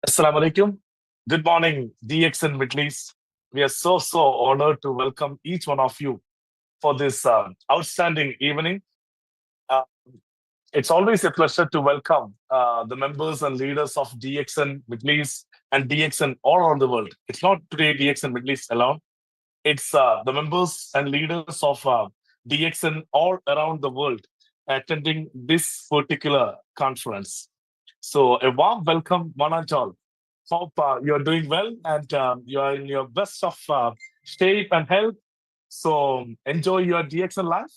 Assalamu alaikum. Good morning, DX and Middle East. We are so honored to welcome each one of you for this outstanding evening. Uh, it's always a pleasure to welcome the members and leaders of DXN Middle East and DXN all around the world. It's not today DXN Middle East alone. It's the members and leaders of DXN all around the world attending this particular conference. So a warm welcome, one and all. Hope you're doing well and you're in your best of shape and health. So enjoy your DXN life.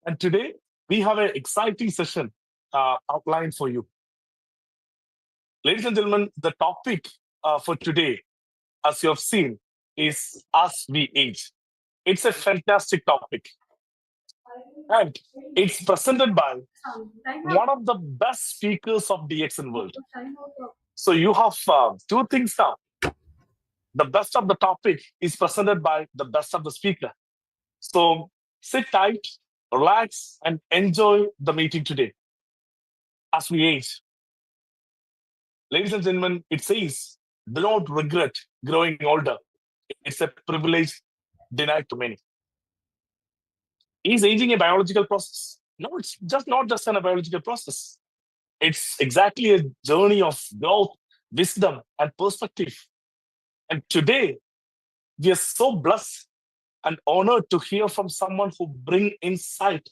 And today we have an exciting session outlined for you. Ladies and gentlemen, the topic for today, as you have seen, is As We Age. It's a fantastic topic. And it's presented by one of the best speakers of DXN world. So you have two things now. The best of the topic is presented by the best of the speaker. So sit tight, relax, and enjoy the meeting today. As we age. Ladies and gentlemen, it says, do not regret growing older. It's a privilege denied to many. Is aging a biological process? No, it's just not just a biological process. It's exactly a journey of growth, wisdom, and perspective. And today, we are so blessed and honored to hear from someone who brings insight,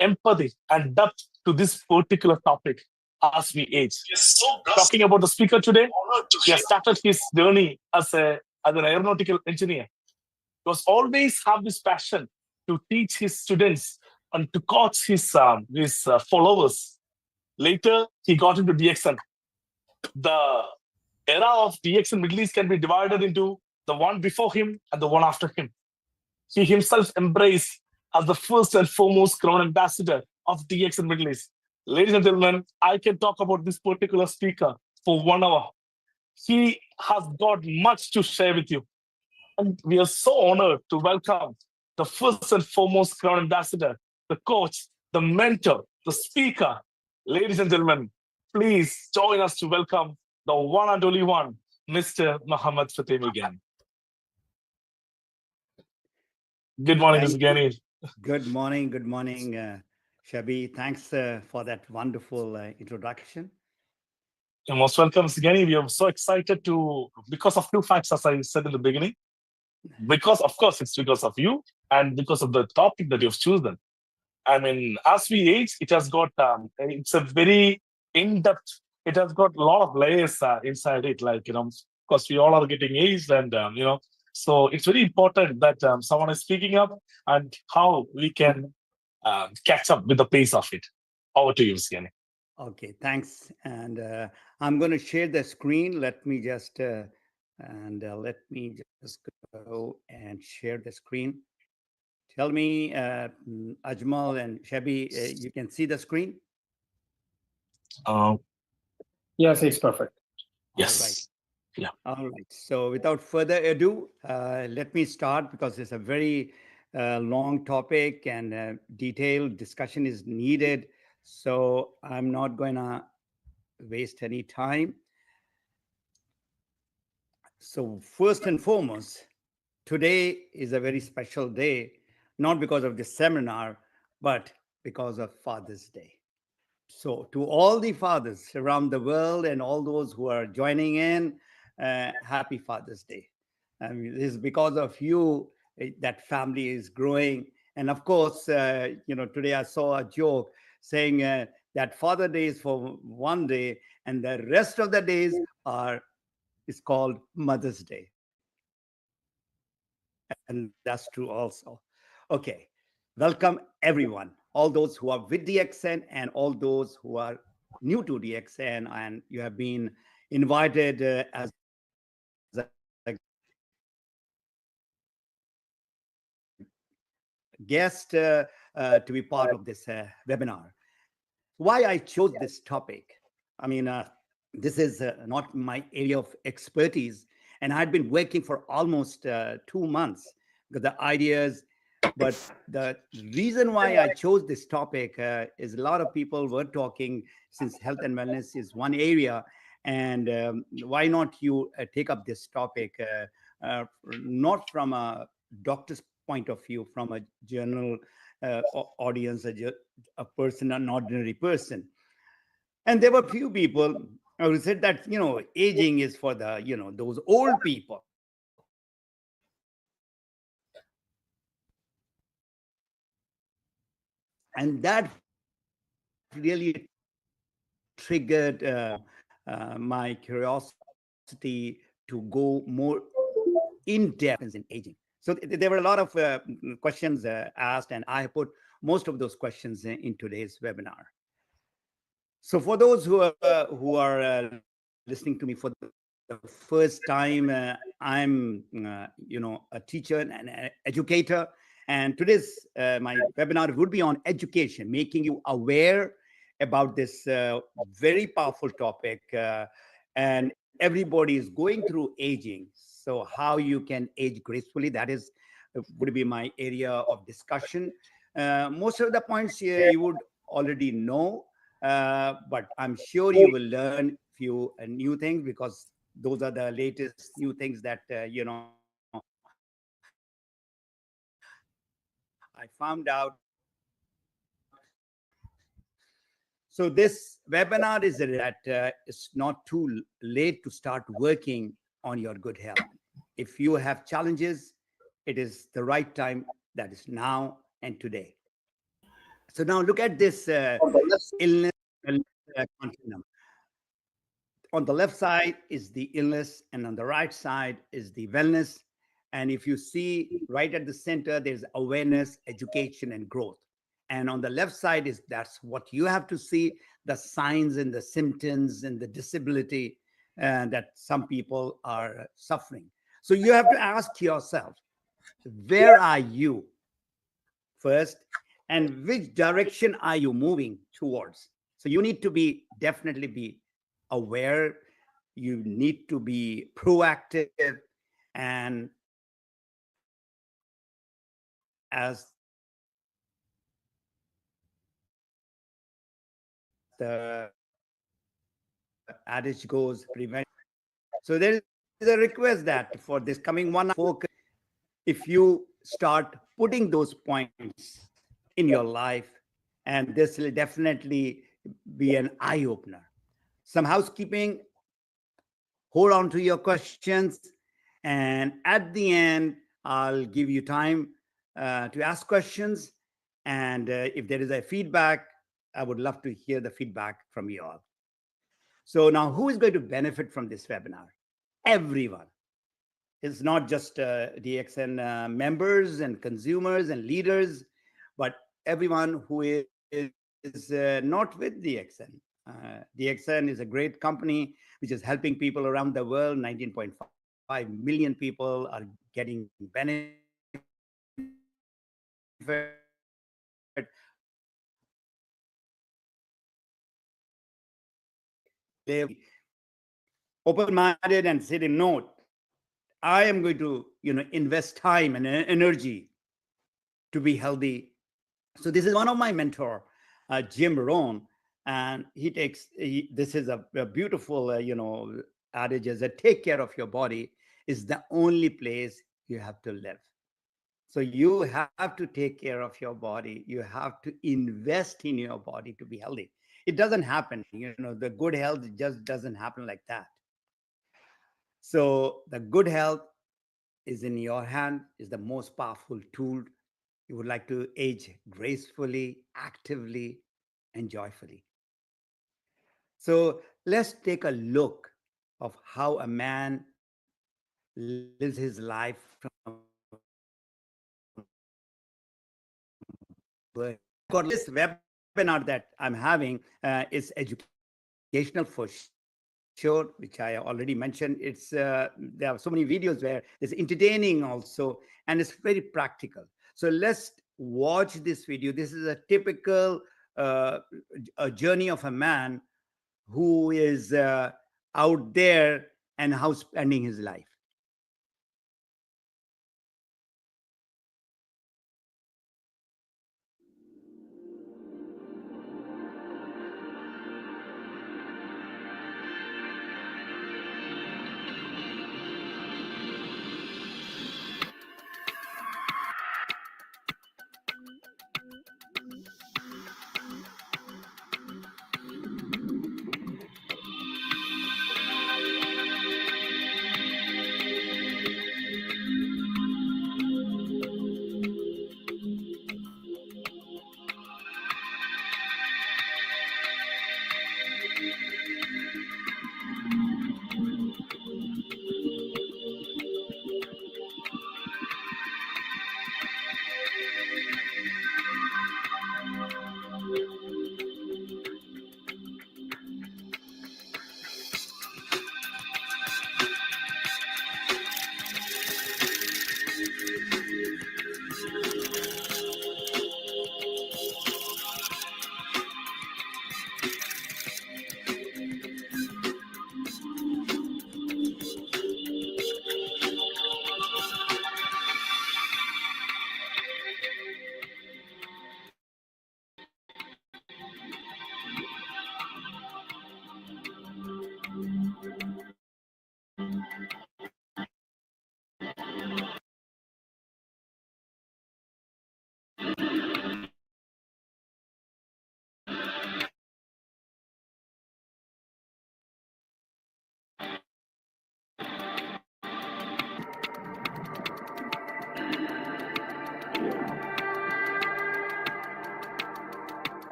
empathy, and depth to this particular topic as we age. Talking about the speaker today, he has started his journey as an aeronautical engineer. He was always have this passion to teach his students and to coach his followers. Later, he got into DXN. The era of DXN Middle East can be divided into the one before him and the one after him. He himself embraced as the first and foremost crown ambassador of DXN Middle East. Ladies and gentlemen, I can talk about this particular speaker for 1 hour. He has got much to share with you. And we are so honored to welcome the first and foremost crown ambassador, the coach, the mentor, the speaker. Ladies and gentlemen, please join us to welcome the one and only one, Mr. Muhammad Fatemi Ghani. Good morning, Mr. Ghani. Good morning, Shabi. Thanks for that wonderful introduction. You're most welcome, Mr. Ghani. We are so excited because of two facts, as I said in the beginning. Because, of course, it's because of you and because of the topic that you've chosen. I mean, as we age, it has got, it's a very in-depth, it has got a lot of layers inside it. Like, of course, we all are getting aged and, so it's very important that someone is speaking up and how we can catch up with the pace of it. Over to you, Mr. Ghani. Okay, thanks. And I'm going to share the screen. Let me just go and share the screen. Tell me, Ajmal and Shabi, you can see the screen? Uh, Yes, it's perfect. All right. yes. Yeah. All right. So without further ado, let me start because it's a very long topic and detailed discussion is needed. So I'm not going to waste any time. So, first and foremost, today is a very special day, not because of this seminar, but because of Father's Day. So, to all the fathers around the world and all those who are joining in, happy Father's Day. I mean, this is because of you that family is growing. And of course, today I saw a joke saying that Father Day is for one day, and the rest of the days are is called Mother's Day. And that's true also. Okay. Welcome everyone, all those who are with DXN and all those who are new to DXN and you have been invited as a guest to be part of this webinar. Why I chose this topic? I mean, this is not my area of expertise, and I'd been working for almost 2 months because the ideas. But the reason why I chose this topic is a lot of people were talking since health and wellness is one area, and why not you take up this topic, not from a doctor's point of view, from a general audience, a person, an ordinary person. And there were few people who said that, aging is for the, those old people. And that really triggered my curiosity to go more in depth in aging. So there were a lot of questions asked, and I put most of those questions in today's webinar. So for those who are listening to me for the first time, I'm a teacher and an educator, and today's my webinar would be on education, making you aware about this very powerful topic. And everybody is going through aging. So how you can age gracefully, that is would be my area of discussion. Most of the points you would already know, but I'm sure you will learn few new things because those are the latest new things that I found out. So this webinar is that it's not too late to start working on your good health. If you have challenges, it is the right time. That is now and today. So now look at this illness continuum. On the left side is the illness, and on the right side is the wellness. And if you see right at the center, there's awareness, education, and growth. And on the left side is that's what you have to see, the signs and the symptoms and the disability that some people are suffering. So you have to ask yourself, where are you first, and which direction are you moving towards? So you need to be definitely be aware, you need to be proactive, and as the adage goes, prevent. So there is a request that for this coming 1 hour focus, if you start putting those points in your life, and this will definitely be an eye opener. Some housekeeping, hold on to your questions, and at the end, I'll give you time to ask questions. And if there is a feedback, I would love to hear the feedback from you all. So now, who is going to benefit from this webinar? Everyone. It's not just DXN members and consumers and leaders, but everyone who is not with DXN. DXN is a great company which is helping people around the world. 19.5 million people are getting benefit. They open-minded and said, no, I am going to, invest time and energy to be healthy. So this is one of my mentor, Jim Rohn, and this is a beautiful, adage is that take care of your body is the only place you have to live. So you have to take care of your body. You have to invest in your body to be healthy. It doesn't happen, the good health just doesn't happen like that. So the good health is in your hand, is the most powerful tool. You would like to age gracefully, actively, and joyfully. So let's take a look of how a man lives his life from birth. This webinar that I'm having is educational for sure, which I already mentioned. There are so many videos where there's entertaining also, and it's very practical. So let's watch this video. This is a typical a journey of a man who is out there and how spending his life.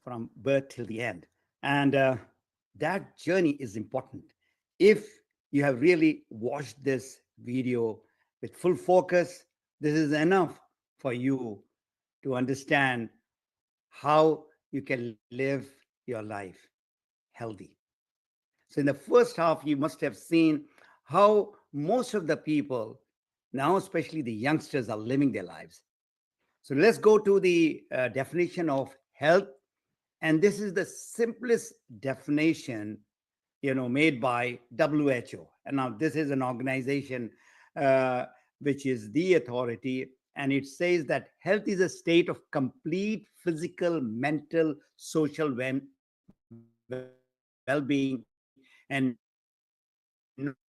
from birth till the end. And that journey is important. If you have really watched this video with full focus, this is enough for you to understand how you can live your life healthy. So, in the first half, you must have seen how most of the people now, especially the youngsters, are living their lives. So, let's go to the definition of health. And this is the simplest definition, made by WHO. And now this is an organization uh, which is the authority, and it says that health is a state of complete physical, mental, social well-being, and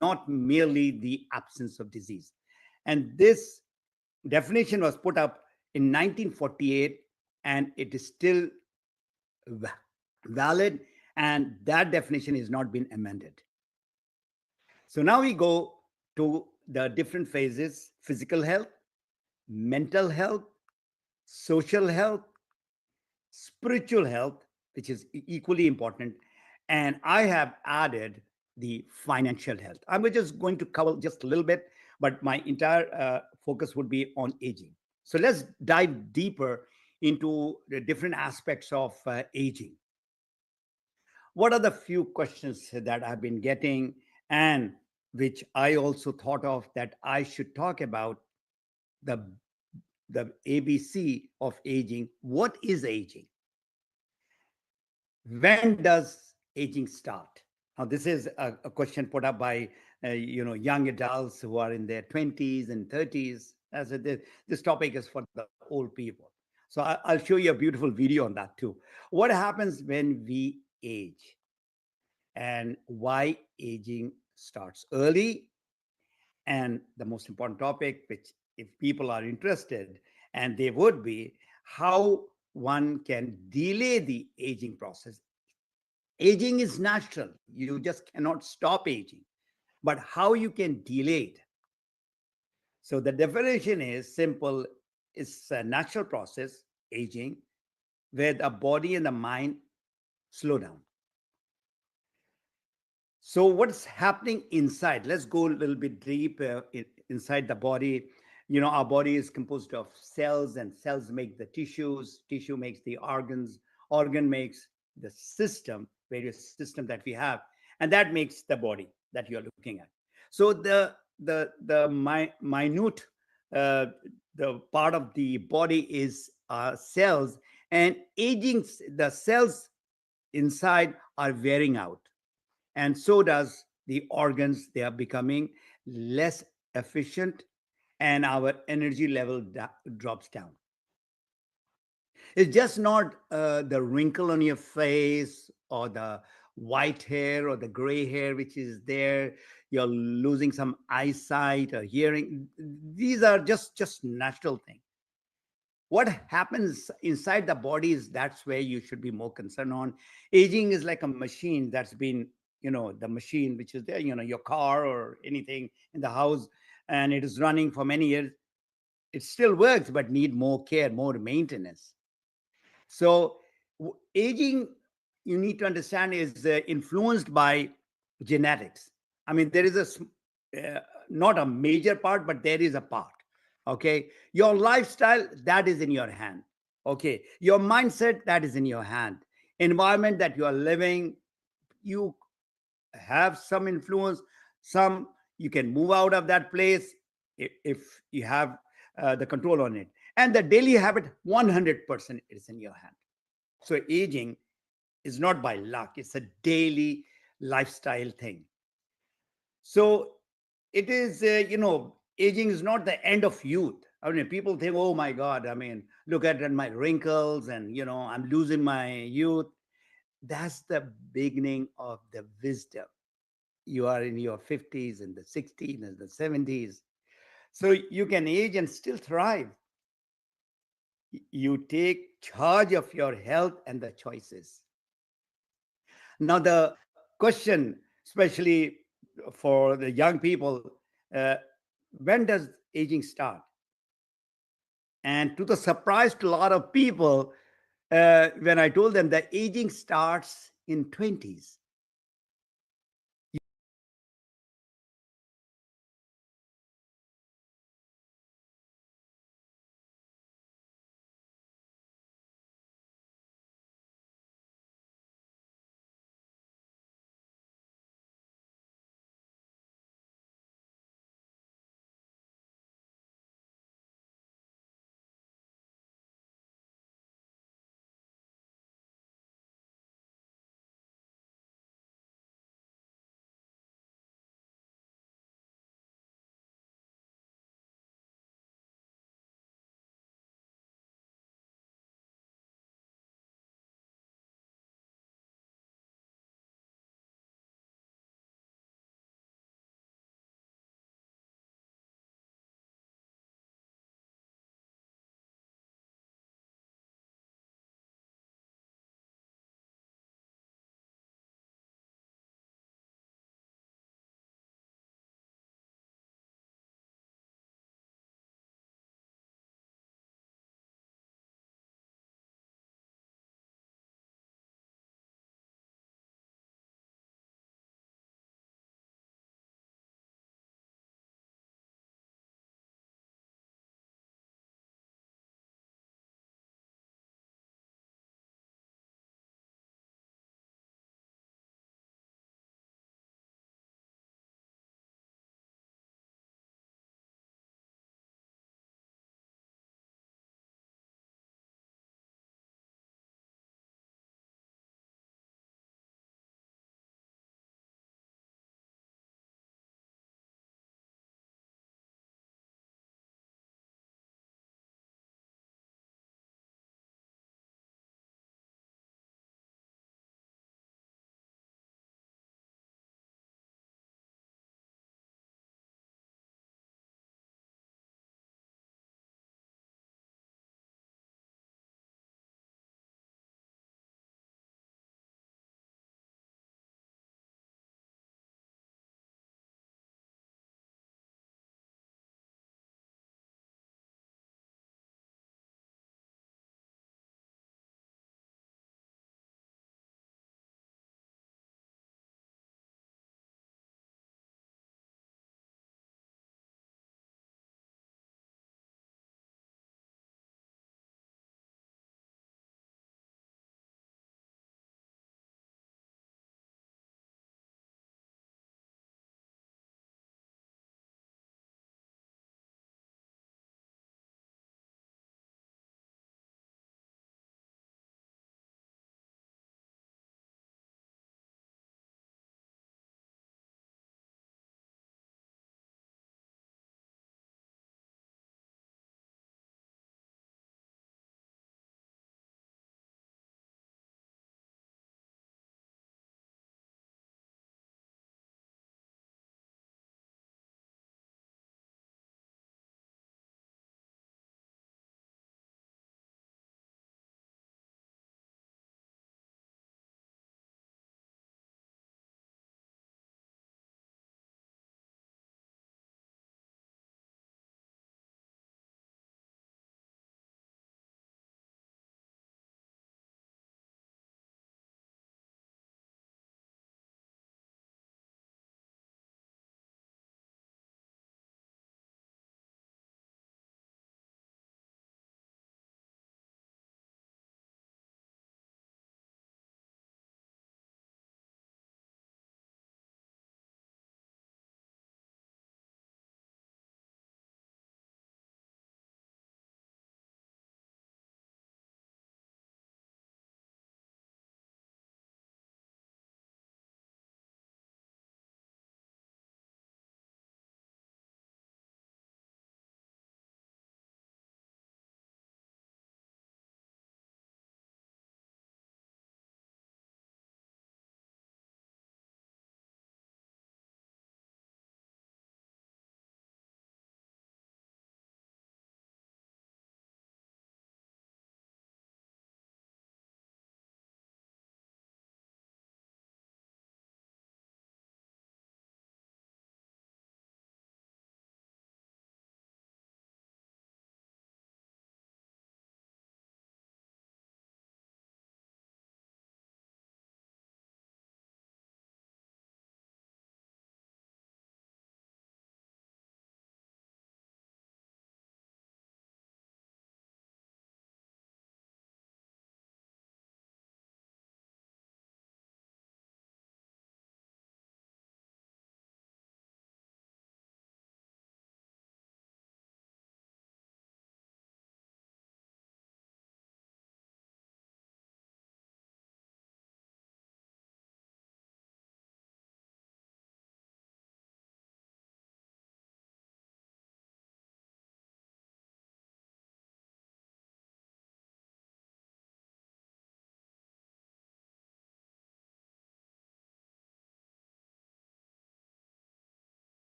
not merely the absence of disease. And this definition was put up in 1948, and it is still valid, and that definition has not been amended. So now we go to the different phases: physical health, mental health, social health, spiritual health, which is equally important. And I have added the financial health. I'm just going to cover just a little bit, but my entire focus would be on aging. So let's dive deeper into the different aspects of aging. What are the few questions that I've been getting, and which I also thought of that I should talk about the the ABC of aging. What is aging? When does aging start? Now, this is a question put up by young adults who are in their 20s and 30s. As this topic is for the old people. So I'll show you a beautiful video on that too. What happens when we age, and why aging starts early, and the most important topic, which if people are interested, and they would be, how one can delay the aging process. Aging is natural, you just cannot stop aging, but how you can delay it. So the definition is simple: it's a natural process, aging, where the body and the mind slow down. So, what's happening inside? Let's go a little bit deep inside the body. Our body is composed of cells, and cells make the tissues. Tissue makes the organs. Organ makes the system, various system that we have, and that makes the body that you're looking at. So, the minute uh, the part of the body is cells, and aging. The cells inside are wearing out, and so does the organs. They are becoming less efficient, and our energy level drops down. It's just not the wrinkle on your face, or the white hair, or the gray hair which is there. You're losing some eyesight or hearing. These are just natural things. What happens inside the body is that's where you should be more concerned on. Aging is like a machine that's been, the machine which is there, your car or anything in the house, and it is running for many years. It still works, but need more care, more maintenance. So aging, you need to understand, is influenced by genetics. I mean, there is not a major part, but there is a part. Okay, your lifestyle, that is in your hand. Okay, your mindset, that is in your hand. Environment that you are living, you have some influence. Some, you can move out of that place if you have the control on it. And the daily habit, 100% is in your hand. So aging is not by luck, it's a daily lifestyle thing. So it is, aging is not the end of youth. I mean, people think, oh my God, I mean, look at my wrinkles, and, I'm losing my youth. That's the beginning of the wisdom. You are in your 50s and the 60s and the 70s. So you can age and still thrive. You take charge of your health and the choices. Now, the question, especially for the young people, uh, when does aging start? And to the surprise to a lot of people, when I told them that aging starts in 20s.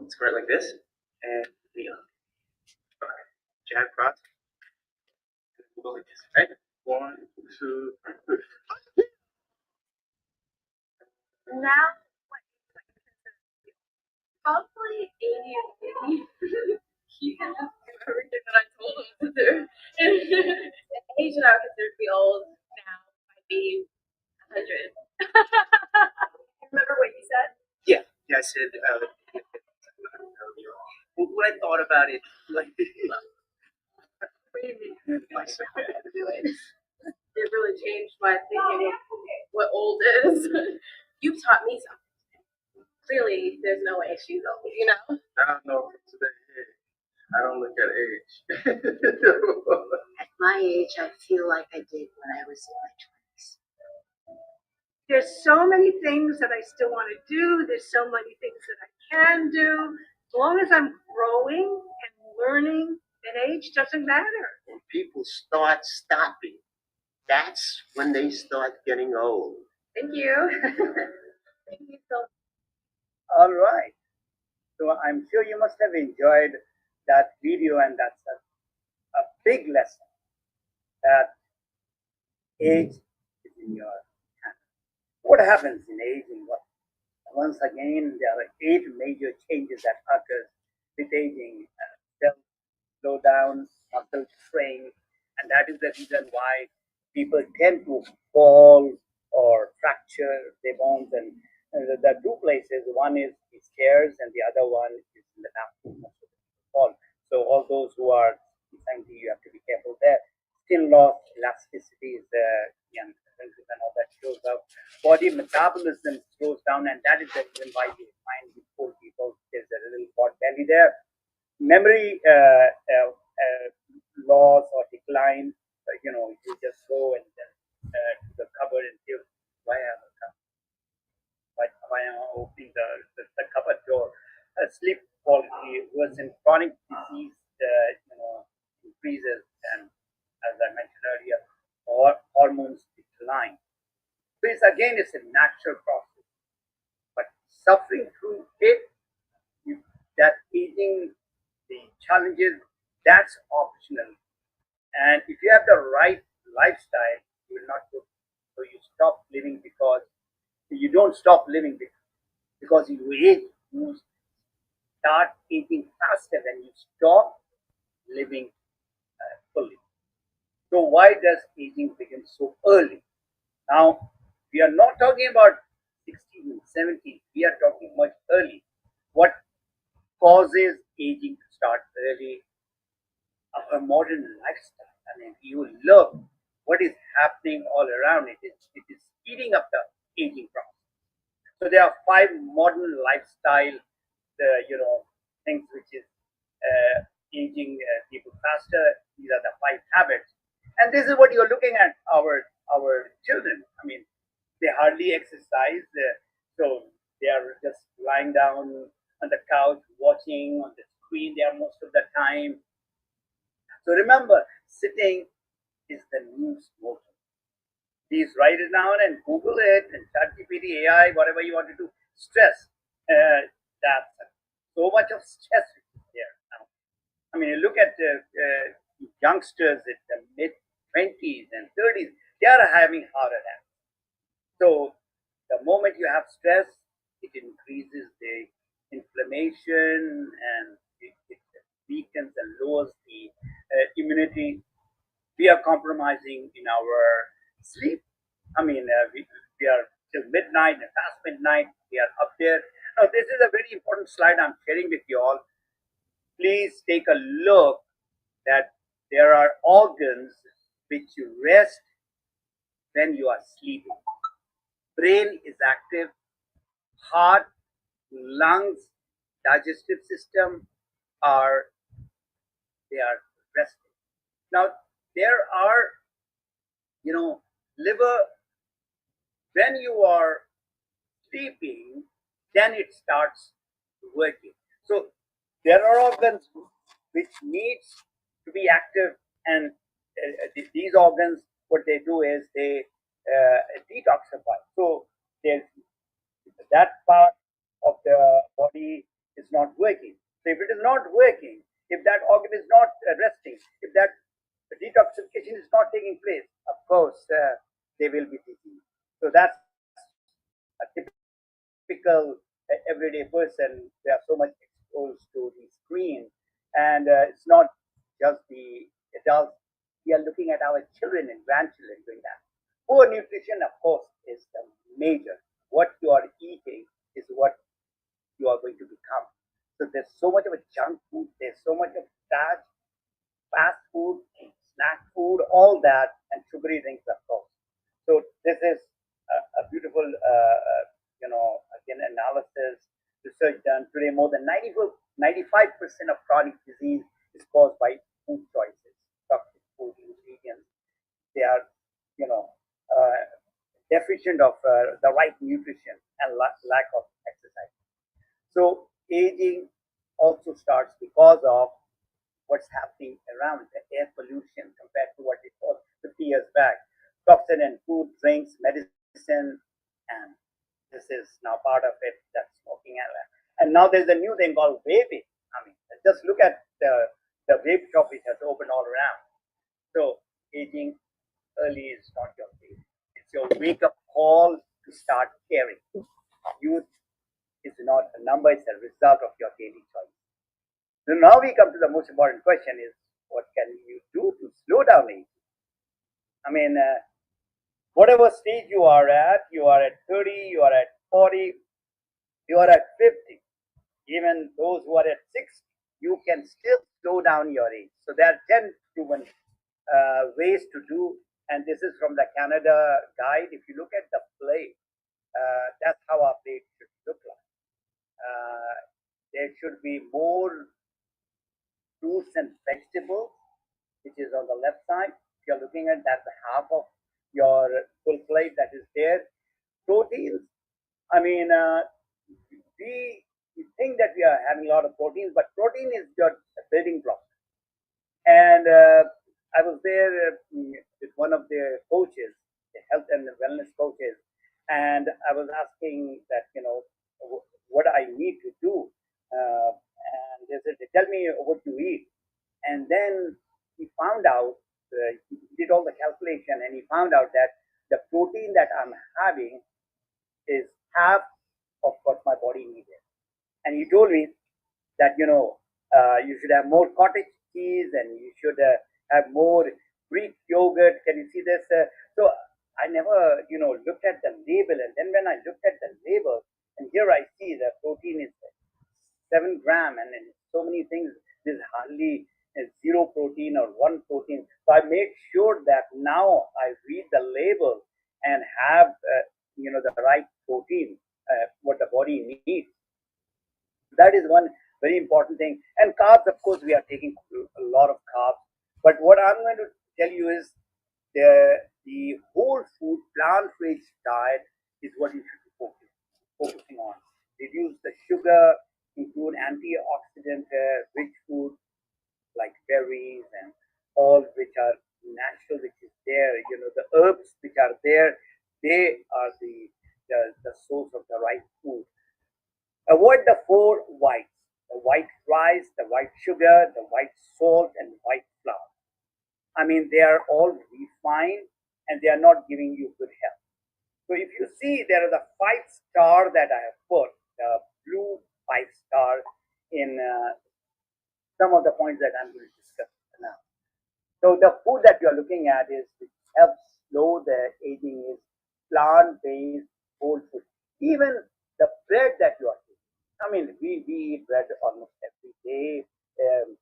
square like this, and we jab cross, and go like this, right? 1, 2, 3. Now, probably 80. He can just do everything that I told him to do. The age that I would consider to be old now might be 100. Remember what you said? Yeah, I said. When I thought about it, like, It really changed my thinking of what old is. You've taught me something. Clearly, there's no way she's old, you know? I don't know today. I don't look at age. At my age, I feel like I did when I was in my 20s. There's so many things that I still want to do. There's so many things that I can do. As long as I'm growing and learning, then age doesn't matter. When people start stopping, that's when they start getting old. Thank you. Thank you so much. All right. So I'm sure you must have enjoyed that video, and that's a big lesson that age is in your hand. What happens in aging? Once again, there are 8 major changes that occur with aging. Cell slow down, muscle shrink, and that is the reason why people tend to fall or fracture their bones. And the 2 places, one is the stairs and the other one is in the bathroom. Fall. So all those who are 70, you have to be careful there. Skin loss, elasticity is young and all that shows up. Body metabolism slows down, and that is the reason why you find with old people there's a little pot belly there. Memory loss or decline, you just go and to the cupboard and say, why am I opening the cupboard door? Sleep quality worsen, chronic disease, increases, and as I mentioned earlier, hormones decline. So it's a natural process, but suffering through it, that aging, the challenges, that's optional. And if you have the right lifestyle, you will not go. So you stop living because you don't stop living because you age. You start aging faster than you stop living fully. So why does aging begin so early? Now, we are not talking about 16, 17. We are talking much early. What causes aging to start early? Our modern lifestyle. I mean, you look what is happening all around it. It is speeding up the aging process. So there are 5 modern lifestyle, things which is aging people faster. These are the 5 habits, and this is what you're looking at our children. I mean, they hardly exercise, so they are just lying down on the couch watching on the screen. They are most of the time. So remember, sitting is the new smoking. Please write it down and Google it and ChatGPT, AI, whatever you want to do. Stress. That's so much of stress there now. I mean, you look at youngsters in the mid 20s and 30s, they are having heart attacks. So the moment you have stress, it increases the inflammation and it weakens and lowers the immunity. We are compromising in our sleep. I mean, we are till midnight and past midnight. We are up there. Now, this is a very important slide I'm sharing with you all. Please take a look that there are organs which you rest when you are sleeping. Brain is active, heart, lungs, digestive system they are resting. Now there are, liver, when you are sleeping, then it starts working. So there are organs which needs to be active, and these organs, what they do is they detoxify. So there's that part of the body is not working. So if it is not working, if that organ is not resting, if that detoxification is not taking place, of course, they will be diseased. So that's a typical everyday person. They are so much exposed to the screen, and it's not just the adults. We are looking at our children and grandchildren doing that. Poor nutrition, of course, is the major. What you are eating is what you are going to become. So there's so much of a junk food, there's so much of fast food, snack food, all that, and sugary drinks, of course. So this is a beautiful, again, analysis, research done today. More than 95% of chronic disease is caused by food choices, toxic food ingredients. They are, you know, uh, deficient of the right nutrition and lack of exercise. So aging also starts because of what's happening around the air pollution compared to what it was 50 years back. Toxin in food, drinks, medicine, and this is now part of it. That's smoking, and now there's a new thing called vaping. I mean, just look at the vape shop which has opened all around. So aging early is not your fate. It's your wake up call to start caring. Youth is not a number, it's a result of your daily choice. So now we come to the most important question is what can you do to slow down aging? I mean, whatever stage you are at 30, you are at 40, you are at 50, even those who are at 60, you can still slow down your age. So there are 10 proven ways to do, and this is from the Canada Guide. If you look at the plate, that's how our plate should look like. There should be more fruits and vegetables, which is on the left side. If you're looking at that, half of your full plate that is there. Proteins, I mean, we think that we are having a lot of proteins, but protein is your building block. And I was there with one of the coaches, the health and wellness coaches, and I was asking that, what I need to do. And they said, tell me what you eat. And then he found out, he did all the calculation, and he found out that the protein that I'm having is half of what my body needed. And he told me that, you should have more cottage cheese and you should have more Greek yogurt. Can you see this? So I never, looked at the label. And then when I looked at the label, and here I see the protein is 7 gram, and then so many things, there's hardly zero protein or one protein. So I make sure that now I read the label and have, the right protein, what the body needs. That is one very important thing. And carbs, of course, we are taking a lot of carbs. But what I'm going to tell you is the whole food plant-based diet is what you should be focusing on. Reduce the sugar, include antioxidant rich food like berries and all which are natural, which is there. The herbs which are there, they are the source of the right food. Avoid the 4 whites: the white rice, the white sugar, the white salt, and white flour. I mean, they are all refined and they are not giving you good health. So if you see, there is a 5-star that I have put, the blue 5-star in some of the points that I'm going to discuss now. So the food that you're looking at is which helps slow the aging is plant-based whole food. Even the bread that you are eating. I mean, we eat bread almost every day in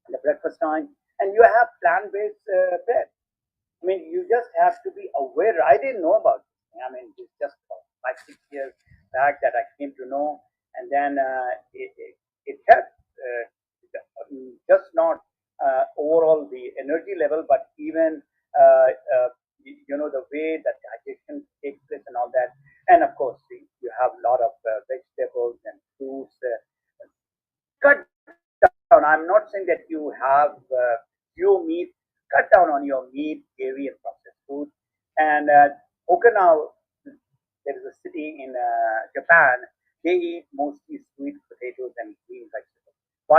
the breakfast time, and you have plant-based bread. I mean, you just have to be aware. I didn't know about this. I mean, it's just about 5-6 years back that I came to know, and then it helped just not overall the energy level, but even the way that digestion takes place and all that. And of course, you have a lot of vegetables and fruits. Cut down. I'm not saying that you have pure meat. Cut down on your meat, dairy, and processed food. And Okinawa, there is a city in Japan. They eat mostly sweet potatoes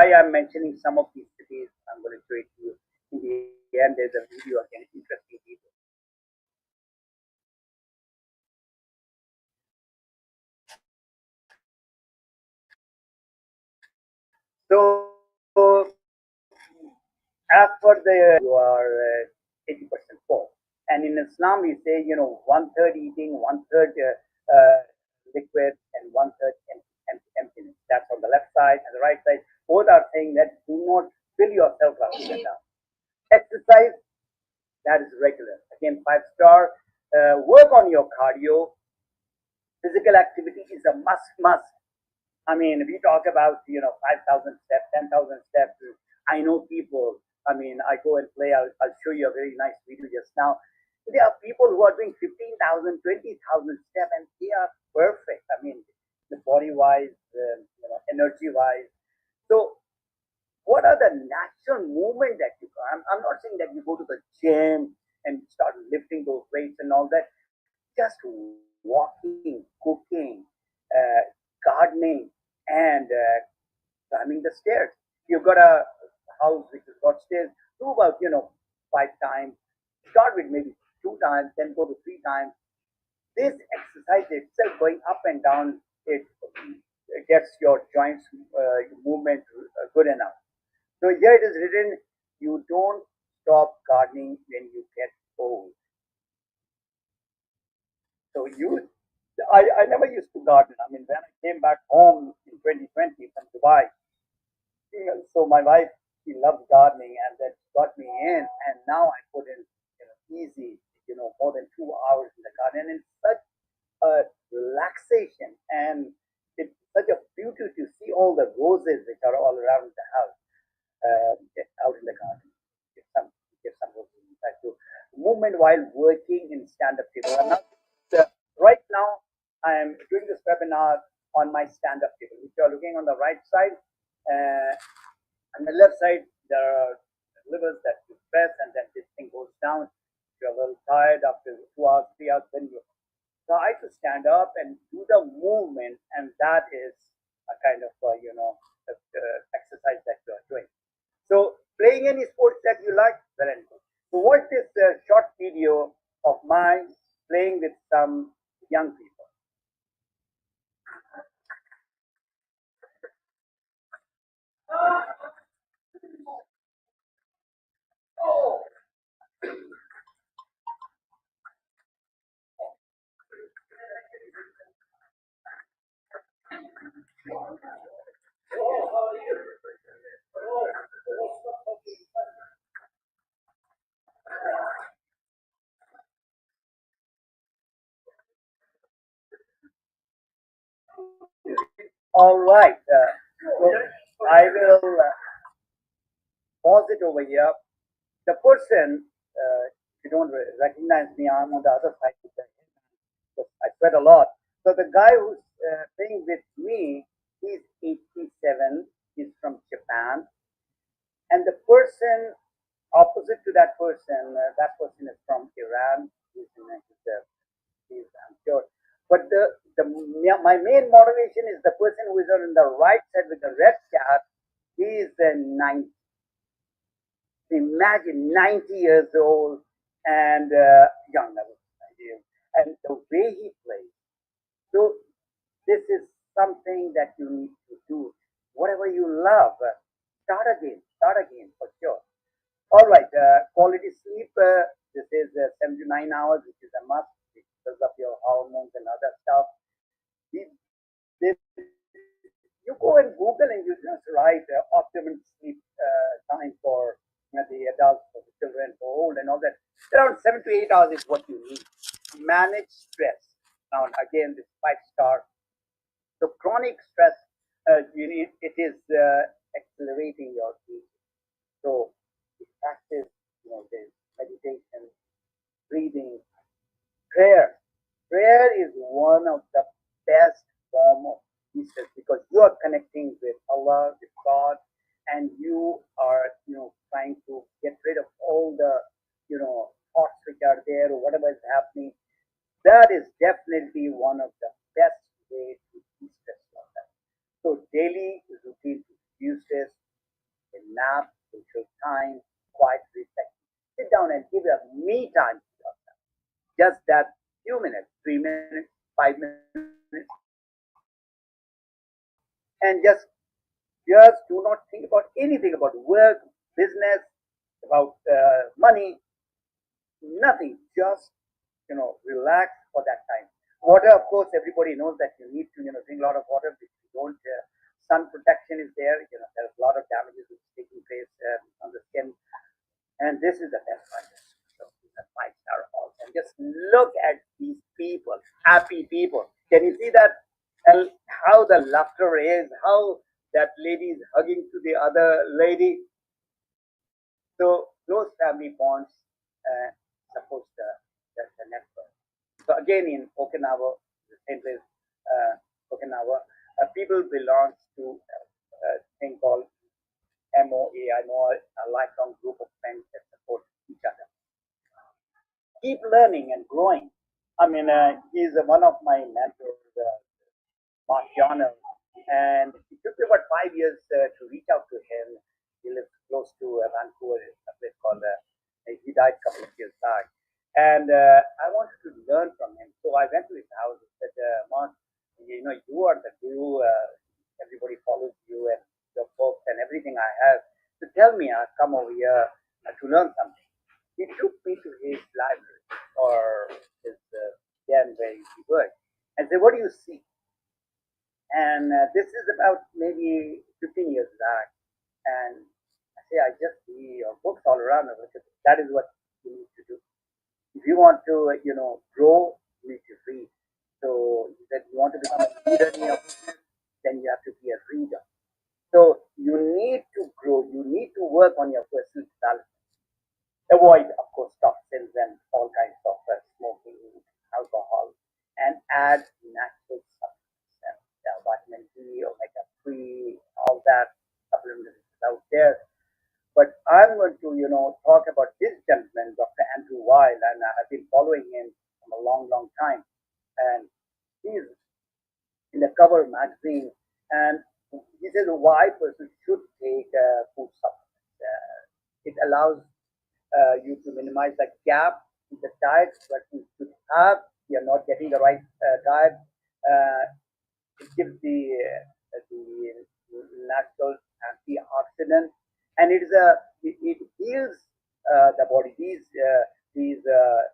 why I'm mentioning some of these cities, I'm going to show it to you. In the end, there's a video again, interesting video. So, as per the you are 80% full. And in Islam, we say, one third eating, one third liquid, and one third emptiness. That's on the left side and the right side. Both are saying that do not fill yourself up to the down. Exercise, that is regular. Again, 5-star. Work on your cardio. Physical activity is a must. I mean, we talk about 5,000 steps, 10,000 steps. I know people. I mean, I go and play. I'll show you a very nice video just now. There are people who are doing 15,000, 20,000 steps, and they are perfect. I mean, the body wise, energy wise. So, what are the natural movement that you? I'm not saying that you go to the gym and start lifting those weights and all that. Just walking, cooking, gardening, and climbing the stairs. You've got a house which has got stairs. Do about 5 times. Start with maybe 2 times, then go to 3 times. This exercise itself, going up and down, it gets your joints movement good enough. So here it is written: you don't stop gardening when you get old. So I never used to garden. I mean, when I came back home in 2020 from Dubai, so my wife, she loves gardening, and that got me in. And now I put in easy, more than 2 hours in the garden, and it's such a relaxation, and it's such a beauty to see all the roses which are all around the house, out in the garden. Get some, get some roses inside. So movement while working in stand-up table. And now, right now, I am doing this webinar on my stand-up table. If you are looking on the right side, on the left side, there are levers that you press, and then this thing goes down. If you're a little tired after 2 hours, 3 hours, then you try to stand up and do the movement, and that is a kind of exercise that you are doing. So playing any sports that you like, very good. So watch this short video of mine playing with some young people. All right. So I will pause it over here. The person, if you don't recognize me, I'm on the other side. I sweat a lot. So the guy who's playing with me, he's 87. He's from Japan. And the person opposite to that person is from Iran. I'm sure. But my main motivation is the person who is on the right side with the red cap. He is 90. Imagine 90 years old and young, I would say, and the way he plays. So this is something that you need to do. Whatever you love, start again for sure. All right, quality sleep. This is 79 hours, which is a must because of your hormones and other stuff. This, you go and Google and you just write optimum sleep time for the adults, for the children, for old, and all that. Around 7 to 8 hours is what you need. Manage stress. Now, again, this 5-star. So, chronic stress, it is accelerating your aging. So, practice, there's meditation, breathing, prayer. Prayer is one of the best form of research because you are connecting with Allah, with God, and you are, trying to get rid of all the, thoughts which are there or whatever is happening. That is definitely one of the best way to de-stress yourself. So daily routine to reduce stress, a nap, social time, quiet reflection. Sit down and give a me time to yourself. Just that few minutes, 3 minutes, 5 minutes, and just do not think about anything about work, business, about money, nothing. Just relax for that time. Water, of course, everybody knows that you need to drink a lot of water. If you don't, sun protection is there. There's a lot of damages which is taking place on the skin, and this is the best one. So it's a 5-star house, and just look at these people, happy people. Can you see that? And how the laughter is, how that lady is hugging to the other lady. So those family bonds support the network. So again, in Okinawa, the same place, Okinawa, people belong to a thing called MOA, a lifelong group of friends that support each other. Keep learning and growing. I mean, he's one of my mentors, Mark Yarner, and it took me about 5 years to reach out to him. He lives close to Vancouver, a place called, he died a couple of years back. And I wanted to learn from him. So I went to his house and said, Mark, you are the guru. Everybody follows you and your books and everything I have. So tell me, I'll come over here to learn something. He took me to his library or his den where he worked and said, what do you see? And this is about maybe 15 years back. And I say, I just see your books all around. That is what you need to do. If you want to, grow, you need to read. So he said, you want to become a leader in your business, then you have to be a reader. So you need to grow. You need to work on your personal development. Avoid, of course, toxins and all kinds of smoking, alcohol, and add natural supplements. Vitamin D, omega-3, all that supplements out there. But I'm going to, talk about this gentleman, Dr. Andrew Weil, and I have been following him from a long, long time. And he's in the cover magazine, and he says why person should take food supplements. It allows you to minimize the gap in the diet that you should have. You're not getting the right diet. It gives the natural antioxidant, and it heals the body. These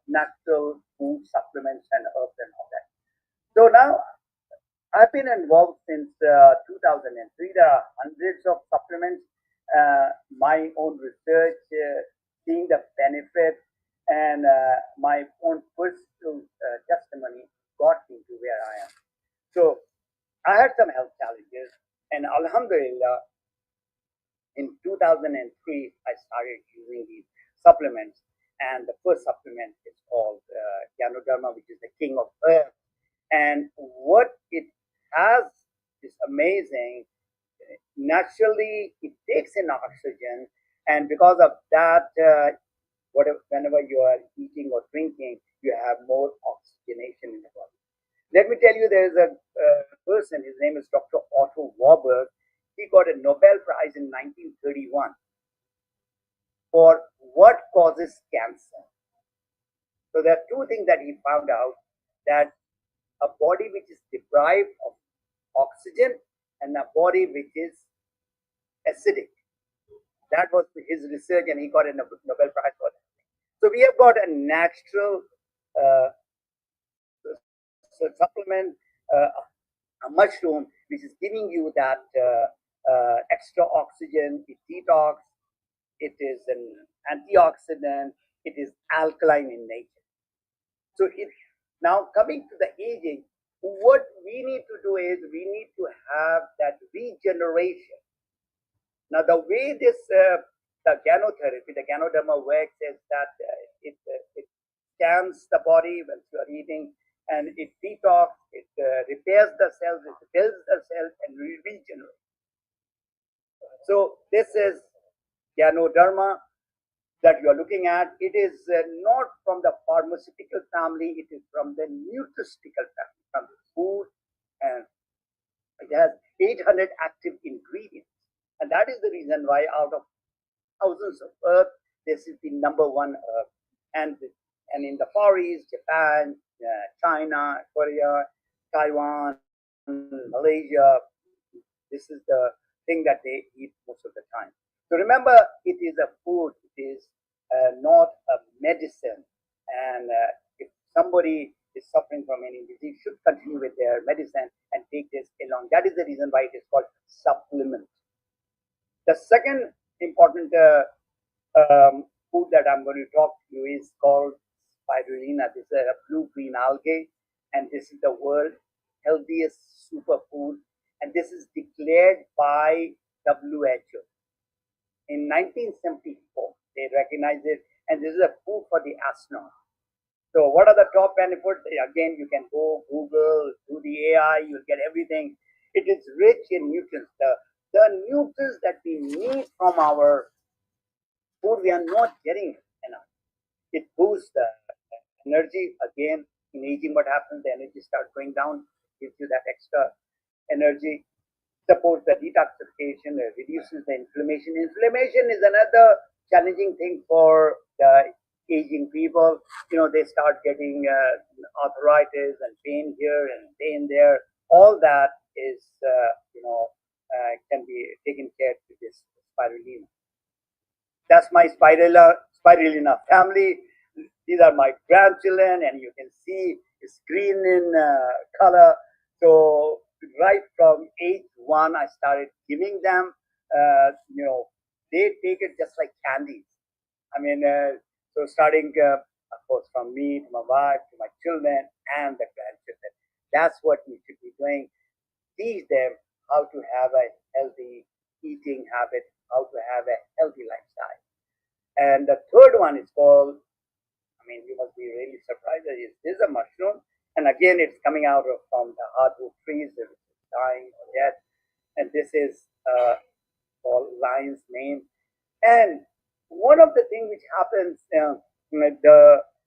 natural food supplements and herbs and all that. So now I've been involved since 2003. There are hundreds of supplements. My own research, seeing the benefit, and my own personal testimony got me to where I am. So I had some health challenges, and Alhamdulillah, in 2003, I started using these supplements. And the first supplement is called Ganoderma, which is the king of herbs. And what it has is amazing. Naturally, it takes in oxygen, and because of that, whenever you are eating or drinking, you have more oxygenation in the body. Let me tell you, there is a person, his name is Dr. Otto Warburg. He got a Nobel Prize in 1931 for what causes cancer. So there are two things that he found out, that a body which is deprived of oxygen and a body which is acidic. That was his research, and he got a Nobel Prize for that. So we have got a natural supplement, a mushroom, which is giving you that extra oxygen. It detox. It is an antioxidant. It is alkaline in nature. So now coming to the aging, what we need to do is we need to have that regeneration. Now the way this the Ganotherapy, the Ganoderma works is that it scans the body when you are eating, and it detox, it repairs the cells, it builds the cells, and regenerates. So this is Ganoderma that you are looking at. It is not from the pharmaceutical family, it is from the nutraceutical family, from the food, and it has 800 active ingredients. And that that is the reason why out of thousands of herb, this is the number one herb. And in the Far East, Japan, China, Korea, Taiwan, Malaysia, this is the thing that they eat most of the time. So remember, it is a food. It is not a medicine. And if somebody is suffering from any disease, should continue with their medicine and take this along. That is the reason why it is called supplement. The second important food that I'm going to talk to you is called spirulina. This is a blue-green algae, and this is the world healthiest superfood. And this is declared by WHO in 1974. They recognized it, and this is a food for the astronaut. So, what are the top benefits? Again, you can go Google, do the AI, you'll get everything. It is rich in nutrients. The nutrients that we need from our food, we are not getting enough. It boosts the energy. Again, in aging, what happens? The energy starts going down, gives you that extra energy, supports the detoxification, reduces the inflammation. Inflammation is another challenging thing for the aging people. They start getting arthritis and pain here and pain there. All that is, can be taken care of with this spirulina. That's my spirulina family. These are my grandchildren, and you can see it's green in color. So right from age 1, I started giving them. They take it just like candies. I mean, so starting, of course, from me to my wife to my children and the grandchildren. That's what we should be doing. Teach them how to have a healthy eating habit, how to have a healthy lifestyle. And the third one is called, you must be really surprised, this is a mushroom. And again, it's coming out from the hardwood trees, it's dying or dead. And this is called lion's mane. And one of the things which happens, the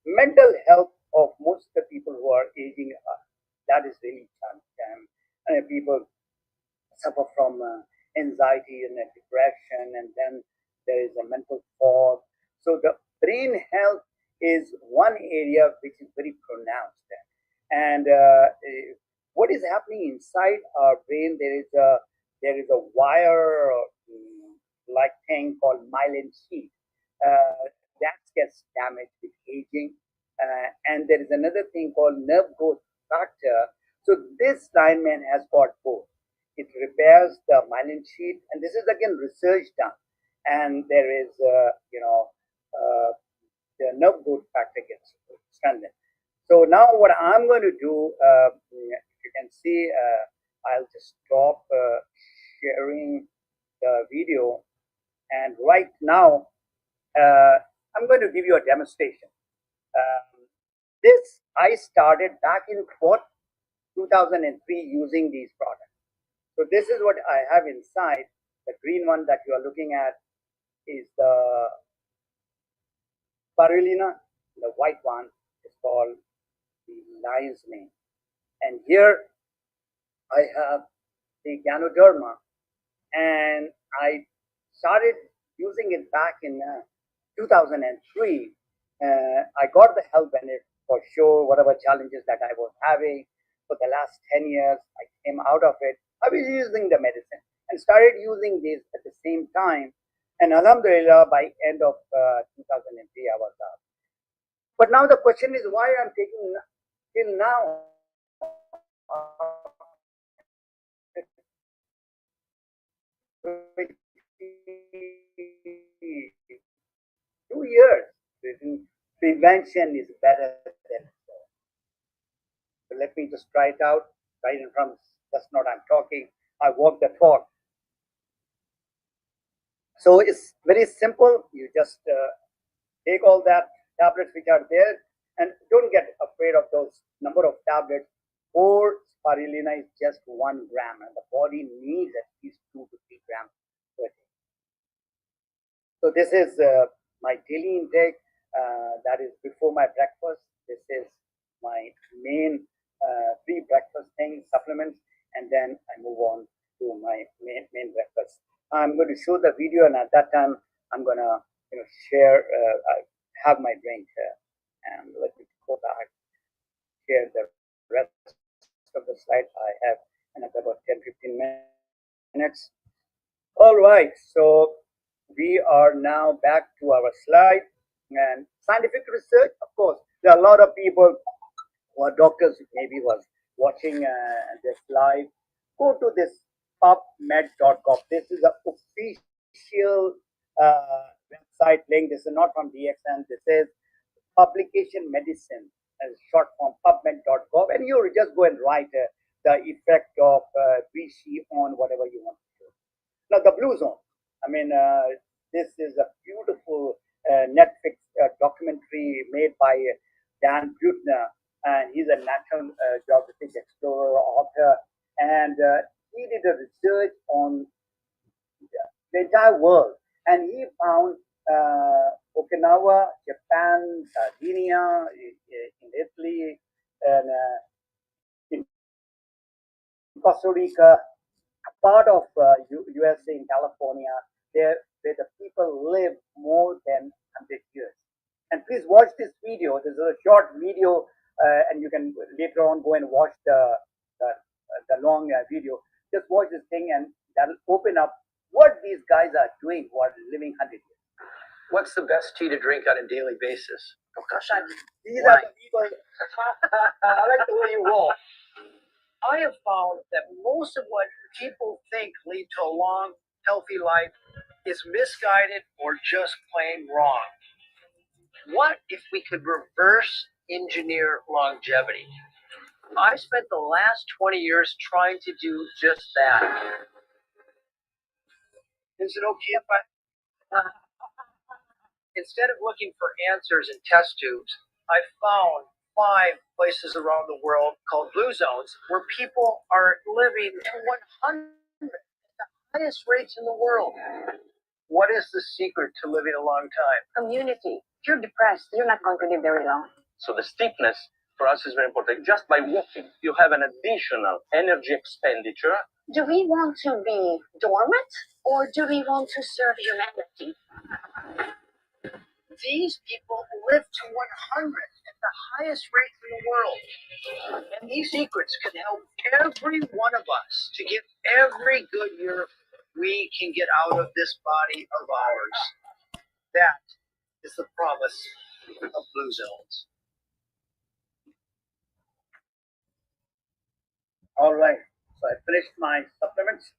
mental health of most of the people who are aging, that is really challenging. And people suffer from anxiety and depression, and then there is a mental fog. So the brain health is one area which is very pronounced. And what is happening inside our brain? There is a wire like thing called myelin sheath that gets damaged with aging, and there is another thing called nerve growth factor. So this lineman has got both. It repairs the myelin sheath, and this is again research done. And there is, the nerve growth factor gets strengthened. So now what I'm going to do, if you can see, I'll just stop sharing the video. And right now, I'm going to give you a demonstration. This I started back in 2003 using these products. So this is what I have inside. The green one that you are looking at is the spirulina. The white one is called the lion's mane. And here I have the Ganoderma, and I started using it back in 2003. I got the health benefit for sure, whatever challenges that I was having. For the last 10 years, I came out of it. I was using the medicine and started using this at the same time. And alhamdulillah, by end of 2003, I was out. But now the question is why I'm taking till now. 2 years. Prevention is better than cure. So let me just try it out right in front. That's not I'm talking. I walk the talk. So it's very simple. You just take all that tablets which are there, and don't get afraid of those number of tablets. 4 spirulina is just 1 gram, and the body needs at least 2 to 3 grams per day. So this is my daily intake. That is before my breakfast. This is my main pre-breakfast thing, supplements, and then I move on to my main breakfast. I'm going to show the video, and at that time, I'm going to share, have my drink, and let me go back, share the rest of the slide I have in about 10-15 minutes. All right, so we are now back to our slide. And scientific research, of course, there are a lot of people who are doctors, maybe was watching this live. Go to this pubmed.gov. This is an official website link. This is not from DXN. This is Publication Medicine, as short form, pubmed.gov. And you just go and write the effect of VC on whatever you want to do. Now, the Blue Zone. I mean, this is a beautiful Netflix documentary made by Dan Buettner, and he's a National Geographic explorer, author, and he did a research on the entire world, and he found Okinawa, Japan, Sardinia, in Italy, and in Costa Rica, part of USA in California, where the people live more than 100 years. And please watch this video. This is a short video, and you can later on go and watch the long video. Just watch this thing, and that'll open up what these guys are doing who are living 100 years. What's the best tea to drink on a daily basis? Oh gosh, these are the people. I like the way you roll. I have found that most of what people think lead to a long, healthy life is misguided or just plain wrong. What if we could reverse engineer longevity? I spent the last 20 years trying to do just that. Is it okay if instead of looking for answers in test tubes, I found 5 places around the world called blue zones where people are living to 100, the highest rates in the world. What is the secret to living a long time? Community. If you're depressed, you're not going to live very long. So the steepness for us is very important. Just by walking, you have an additional energy expenditure. Do we want to be dormant or do we want to serve humanity? These people live to 100 at the highest rate in the world. And these secrets can help every one of us to get every good year we can get out of this body of ours. That is the promise of blue zones. All right, so I finished my supplements,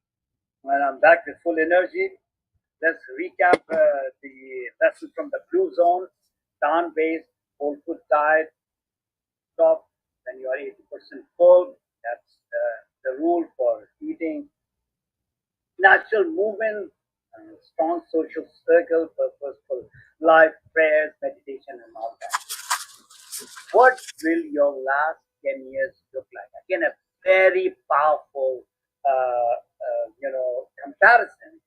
and I'm back with full energy. Let's recap the lesson from the Blue Zone: plant-based, whole food diet. Stop when you are 80% full. That's the rule for eating. Natural movement, strong social circle, purposeful life, prayers, meditation, and all that. What will your last 10 years look like? Again, a very powerful, comparison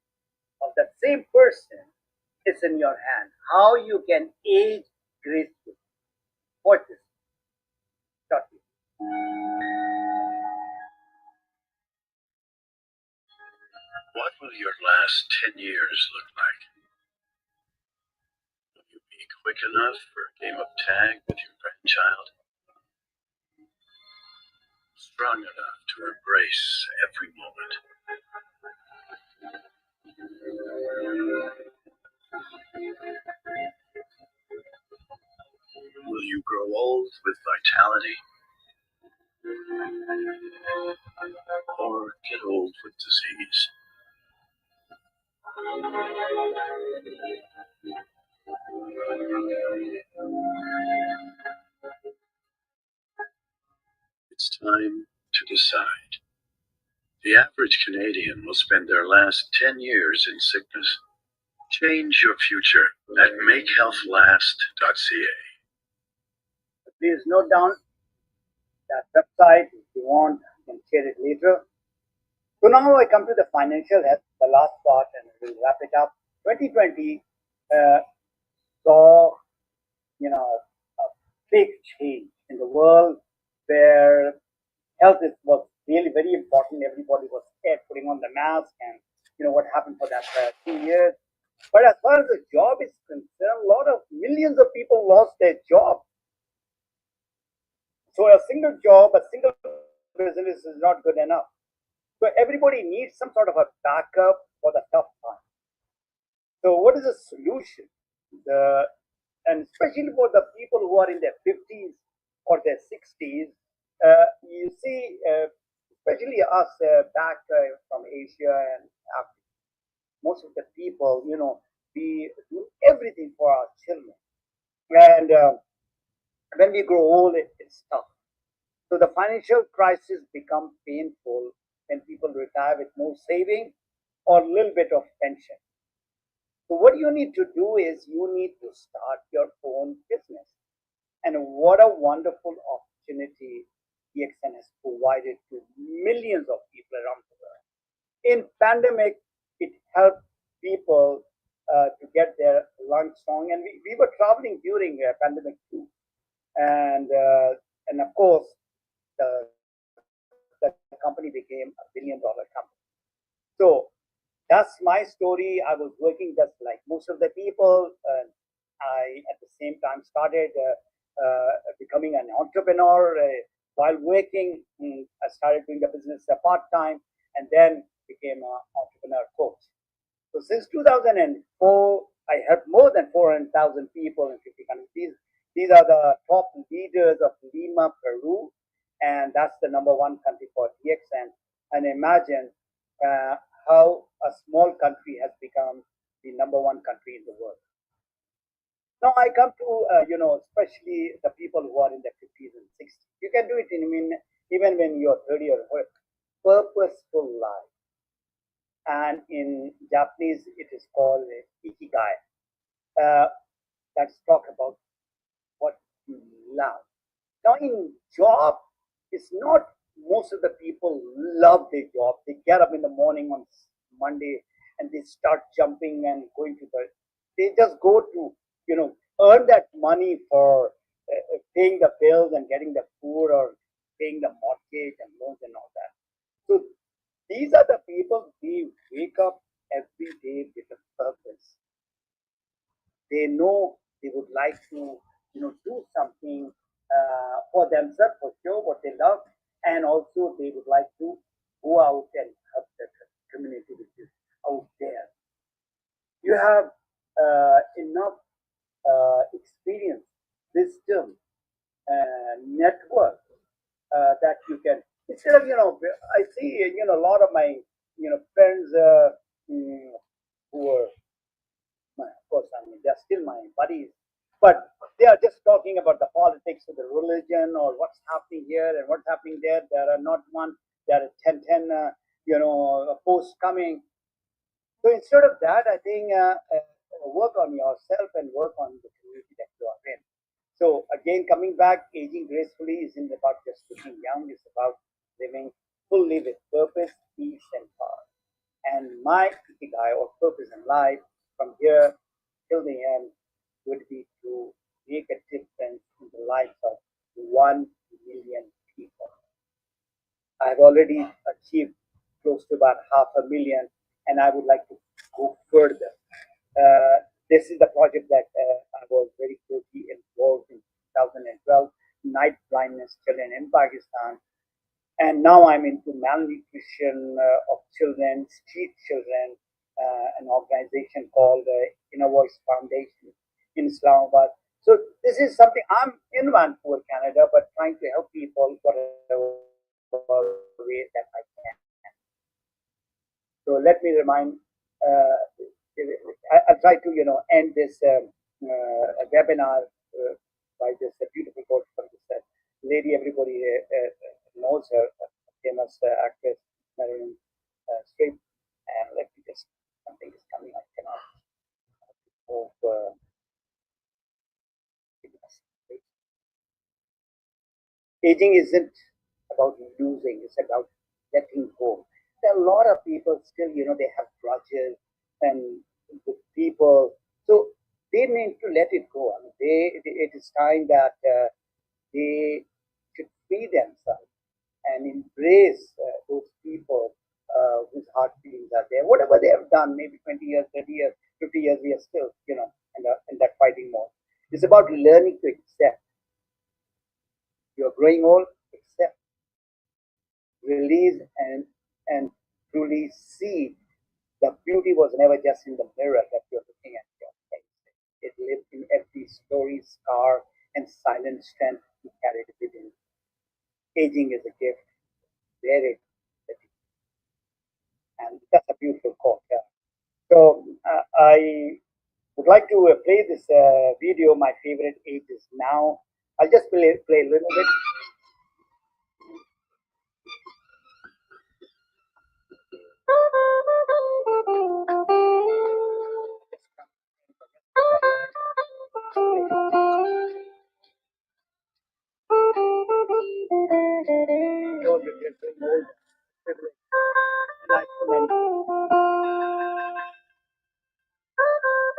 of that same person is in your hand. How you can age gracefully. Watch this. Start here. What will your last 10 years look like? Will you be quick enough for a game of tag with your grandchild? Strong enough to embrace every moment? Will you grow old with vitality? Or get old with disease? It's time to decide. The average Canadian will spend their last 10 years in sickness. Change your future at makehealthlast.ca. Please note down that website. If you want, you can share it later. So now I come to the financial health, the last part, and we'll wrap it up. 2020 saw, a big change in the world where health was really very important. Everybody was scared putting on the mask, and what happened for that 2 years. But as far as the job is concerned, a lot of millions of people lost their job. So a single job, a single business is not good enough. So everybody needs some sort of a backup for the tough time. So what is the solution? And especially for the people who are in their 50s or their 60s, you see, especially us back from Asia and Africa, most of the people, we do everything for our children. And when we grow old, it's tough. So the financial crisis becomes painful when people retire with no saving or a little bit of pension. So what you need to do is you need to start your own business. And what a wonderful opportunity DXN has provided to millions of people around the world. In pandemic, it helped people to get their lungs strong, and we were traveling during pandemic too, and of course the company became $1 billion company. So that's my story. I was working just like most of the people. I at the same time started becoming an entrepreneur while working. I started doing the business part time, and then became an entrepreneur coach. So since 2004, I helped more than 400,000 people in 50 countries. These are the top leaders of Lima, Peru, and that's the #1 country for DXN. And imagine how a small country has become the #1 country in the world. Now I come to especially the people who are in their 50s and 60s. You can do it even when you're 30 or 40. Purposeful life, and in Japanese it is called ikigai. Let's talk about what you love. Now in job, it's not most of the people love their job. They get up in the morning on Monday and they start jumping and going to they just go to, earn that money for paying the bills and getting the food or paying the mortgage and loans and all that. So these are the people, they wake up every day with a purpose. They know they would like to, do something for themselves, for sure, what they love, and also they would like to go out and help the community which is out there. You have enough experience, wisdom, network that you can, instead of, I see, a lot of my, friends who are, of course, they're still my buddies, but they are just talking about the politics of the religion or what's happening here and what's happening there. There are not one, there are 10 posts coming. So instead of that, I think work on yourself and work on the community that you are in. So again, coming back, aging gracefully isn't about just looking young. It's about living fully with purpose, peace, and power. And my ikigai or purpose in life from here till the end would be to make a difference in the lives of 1 million people. I've already achieved close to about 500,000, and I would like to go further. This is the project that I was very closely involved in 2012, night blindness children in Pakistan. And now I'm into malnutrition of children, street children, an organization called Inner Voice Foundation in Islamabad. So this is something, I'm in Vancouver, Canada, but trying to help people whatever way that I can. So let me remind, I'll try to, end this webinar by this beautiful quote from this lady everybody knows her, famous actress, Marilyn Streep. And let me just, something is coming, I cannot move. Aging isn't about losing, it's about letting go. There are a lot of people still, they have grudges and with people. So they need to let it go. I mean, it is time that they should free themselves and embrace those people whose heart feelings are there. Whatever they have done, maybe 20 years, 30 years, 50 years, we are still, in that fighting mode. It's about learning to accept. You're growing old, accept, release, and truly see the beauty was never just in the mirror that you're looking at your face. It lived in every story, scar, and silent strength you carried within. Aging is a gift. Wear it. And that's a beautiful quote. Yeah. So I would like to play this video. My favorite age is now. I'll just play a little bit.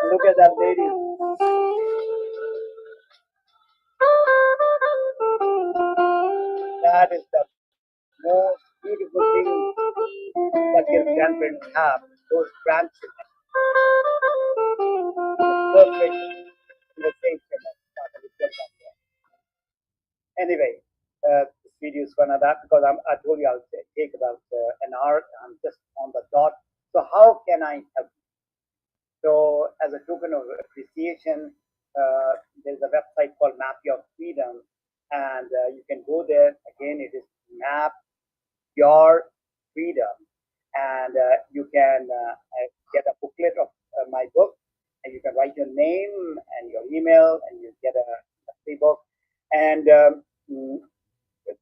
Look at that lady. That is the most beautiful thing that your grandparents have. Those grandchildren. Perfect in the same Anyway, this video is gonna that because I told you I'll take about an hour. I'm just on the dot. So how can I help? So as a token of appreciation, there's a website called Map Your Freedom, and you can go there. Again, it is Map Your Freedom, and you can get a booklet of my book, and you can write your name and your email, and you get a free book. And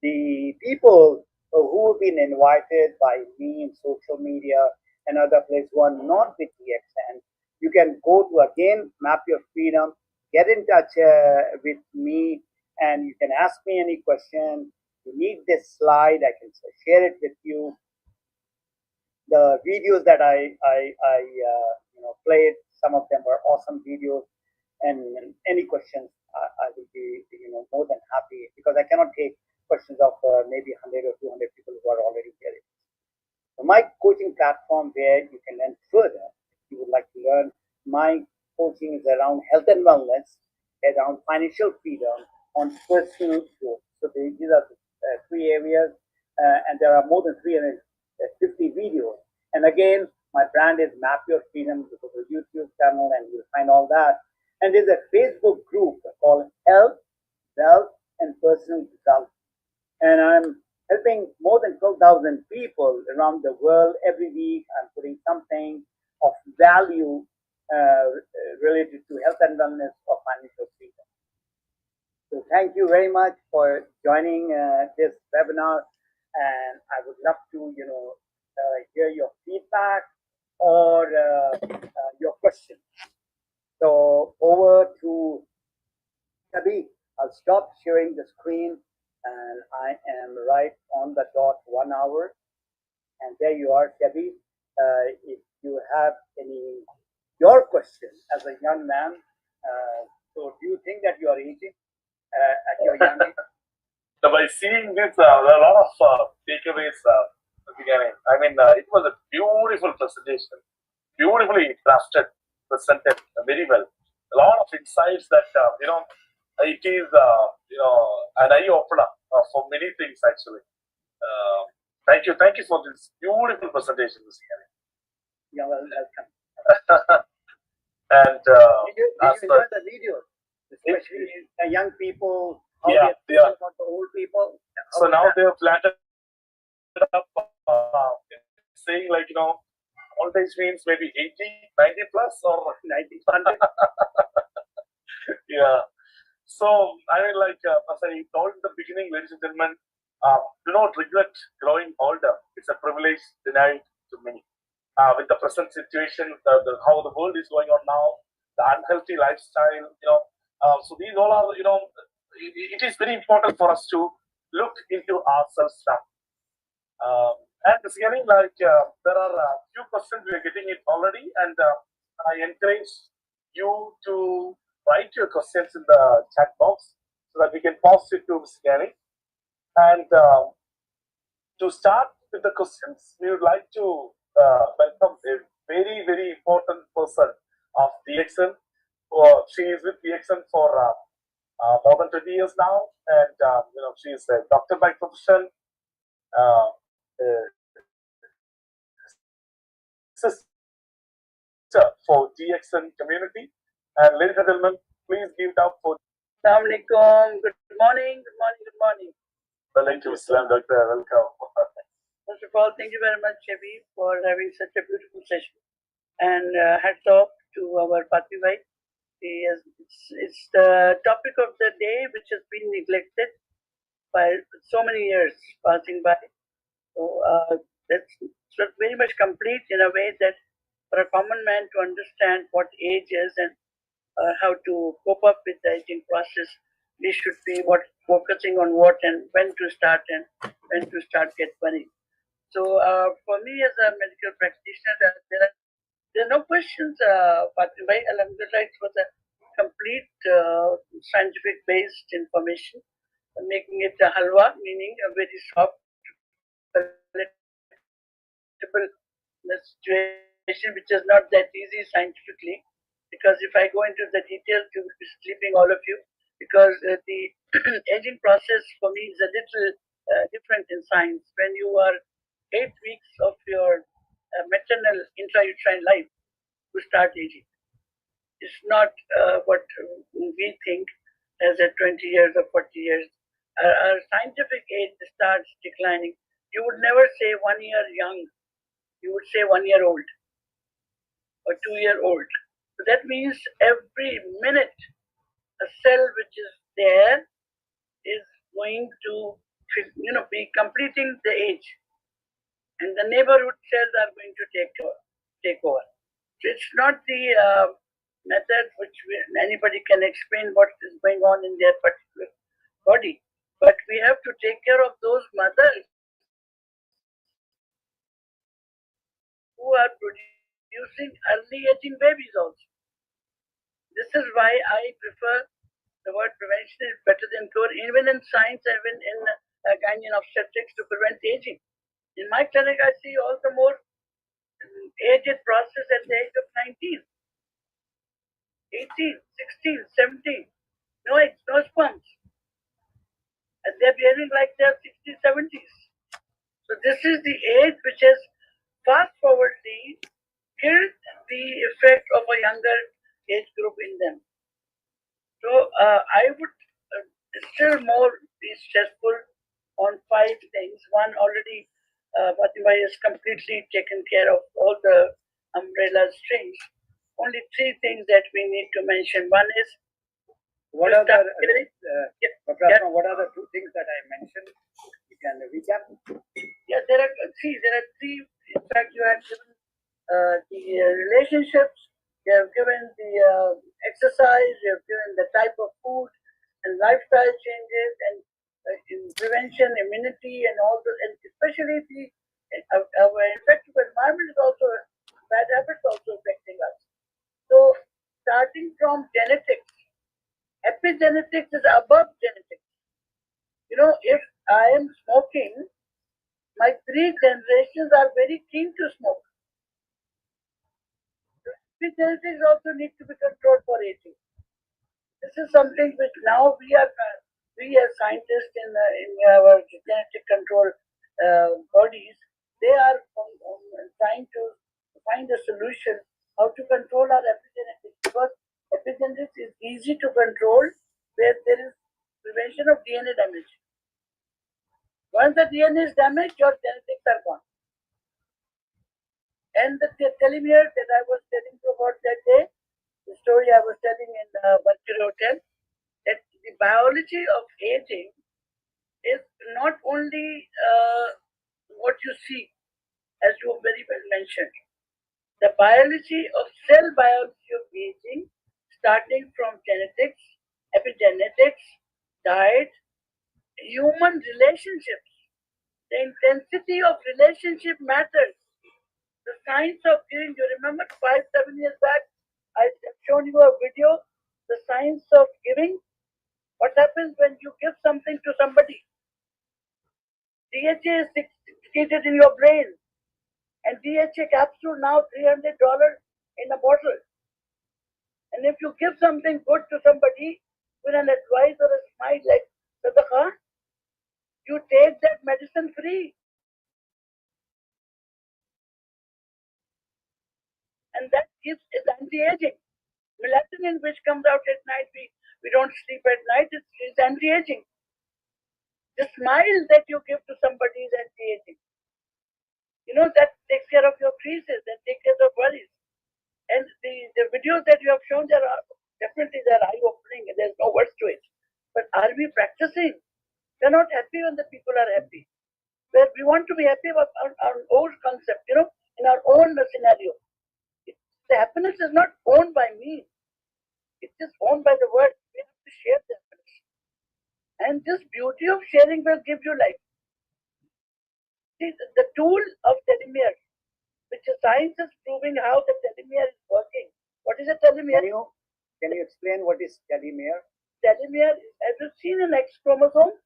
the people who have been invited by me in social media and other places who are not with DXN, you can go to again Map Your Freedom, get in touch with me, and you can ask me any question. You need this slide, I can share it with you. The videos that I played, some of them were awesome videos, and any questions, I will be more than happy, because I cannot take questions of maybe 100 or 200 people who are already here. So my coaching platform where you can learn further, if you would like to learn, my coaching is around health and wellness, around financial freedom, on personal growth. So these are the three areas, and there are more than 350 videos. And again, my brand is Map Your Freedom. You go to YouTube channel and you'll find all that. And there's a Facebook group called Health, Wealth, and Personal Development. And I'm helping more than 12,000 people around the world every week. I'm putting something of value related to health and wellness or financial freedom. So thank you very much for joining this webinar, and I would love to hear your feedback or your questions. So over to Tabi. I'll stop sharing the screen, and I am right on the dot 1 hour. And there you are, Tabi. If you have your question as a young man, so do you think that you are aging at your young age? So by seeing this, there are a lot of takeaways. I mean, it was a beautiful presentation, beautifully crafted, presented very well. A lot of insights that it is an eye opener for many things actually. Thank you for this beautiful presentation, Mr. Ghani. You're welcome. And did you enjoy the video, especially the young people? How they feel about the old people. So now they have planted up, saying old age means maybe 80, 90 plus or 90, 100. Yeah. So I mean, as I told in the beginning, ladies and gentlemen, do not regret growing older. It's a privilege denied to many. With the present situation, how the world is going on now, the unhealthy lifestyle, so these all are, it is very important for us to look into ourselves now. And basically, there are a few questions we are getting it already, and I encourage you to write your questions in the chat box so that we can post it to Mr. Ghani. And to start with the questions, we would like to welcome a very, very important person of DXN. She is with DXN for more than 20 years now, and she is a doctor by profession, sister for DXN community. And ladies and gentlemen, please give it up for. Assalamu alaikum. Good morning. Good morning. Good morning. Walaikum Assalam, Doctor. Welcome. First of all, thank you very much, Shabi, for having such a beautiful session. And hats off to our Fatemi Bhai. It's the topic of the day which has been neglected by so many years passing by. So that's very much complete in a way that for a common man to understand what age is and how to cope up with the aging process, we should be focusing on what and when to start and when to start get money. So for me as a medical practitioner, there are no questions. Fatemi Bhai, alhamdulillah, it was a complete scientific based information, making it a halwa, meaning a very soft, palatable situation, which is not that easy scientifically. Because if I go into the details, you will be sleeping, all of you. Because the aging process for me is a little different in science. When you are 8 weeks of your maternal intrauterine life, you start aging. It's not what we think as at 20 years or 40 years. Our scientific age starts declining. You would never say 1 year young. You would say 1 year old or 2 year old. So that means every minute a cell which is there is going to be completing the age, and the neighborhood cells are going to take over. So it's not the method which anybody can explain what is going on in their particular body, but we have to take care of those mothers who are producing early aging babies also. This is why I prefer the word prevention is better than cure, even in science, even in gynae and obstetrics, to prevent aging. In my clinic, I see all the more aged process at the age of 19, 18, 16, 17. No eggs, no sperms. And they're behaving like they're 60s, 70s. So this is the age which has fast forwardly killed the effect of a younger age group in them. So I would still more be stressful on 5 things. One, already Fatemi Bhai has completely taken care of all the umbrella strings. Only 3 things that we need to mention. One is What are the what are the 2 things that I mentioned? You can recap. Yeah, there are 3. In fact, you have given the relationships, you have given the exercise, you have given the type of food and lifestyle changes and in prevention, immunity, and all those, and especially the our effective environment is also bad habits also affecting us. So starting from genetics, epigenetics is above genetics. If I am smoking, my 3 generations are very keen to smoke. Epigenetics also need to be controlled for aging. This is something which now we as scientists in our genetic control bodies, they are trying to find a solution how to control our epigenetics, because epigenetics is easy to control where there is prevention of DNA damage. Once the DNA is damaged, your genetics are gone. And the telomere that I was telling you about that day, the story I was telling in Mercury Hotel, that the biology of aging is not only what you see, as you very well mentioned. The biology of cell biology of aging, starting from genetics, epigenetics, diet, human relationships. The intensity of relationship matters. The science of giving, you remember 5-7 years back, I have shown you a video, the science of giving. What happens when you give something to somebody? DHA is intoxicated in your brain. And DHA capsule now $300 in a bottle. And if you give something good to somebody with an advice or a smile like sadaqah, you take that medicine free. And that gives is anti-aging. Melatonin, which comes out at night, we don't sleep at night, it's anti-aging. The smile that you give to somebody is anti-aging. You know, that takes care of your creases, that takes care of worries. And the videos that you have shown, they're eye-opening, and there's no words to it. But are we practicing? We're not happy when the people are happy. Where we want to be happy about our own concept, you know, in our own scenario. The happiness is not owned by me. It's just owned by the world. We have to share the happiness. And this beauty of sharing will give you life. See, the tool of telomere, which is science is proving how the telomere is working. What is a telomere? Can you explain what is telomere? Telomere, have you seen an X chromosome?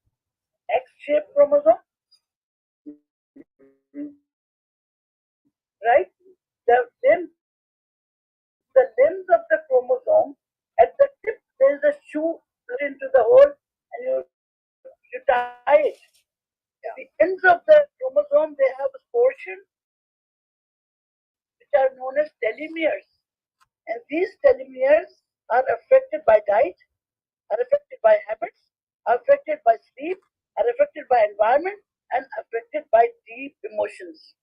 X-shaped chromosome? Right? The limbs of the chromosome, at the tip there is a shoe put into the hole and you tie it. The ends of the chromosome, they have a portion which are known as telomeres. And these telomeres are affected by diet, are affected by habits, are affected by sleep, are affected by environment, and affected by deep emotions.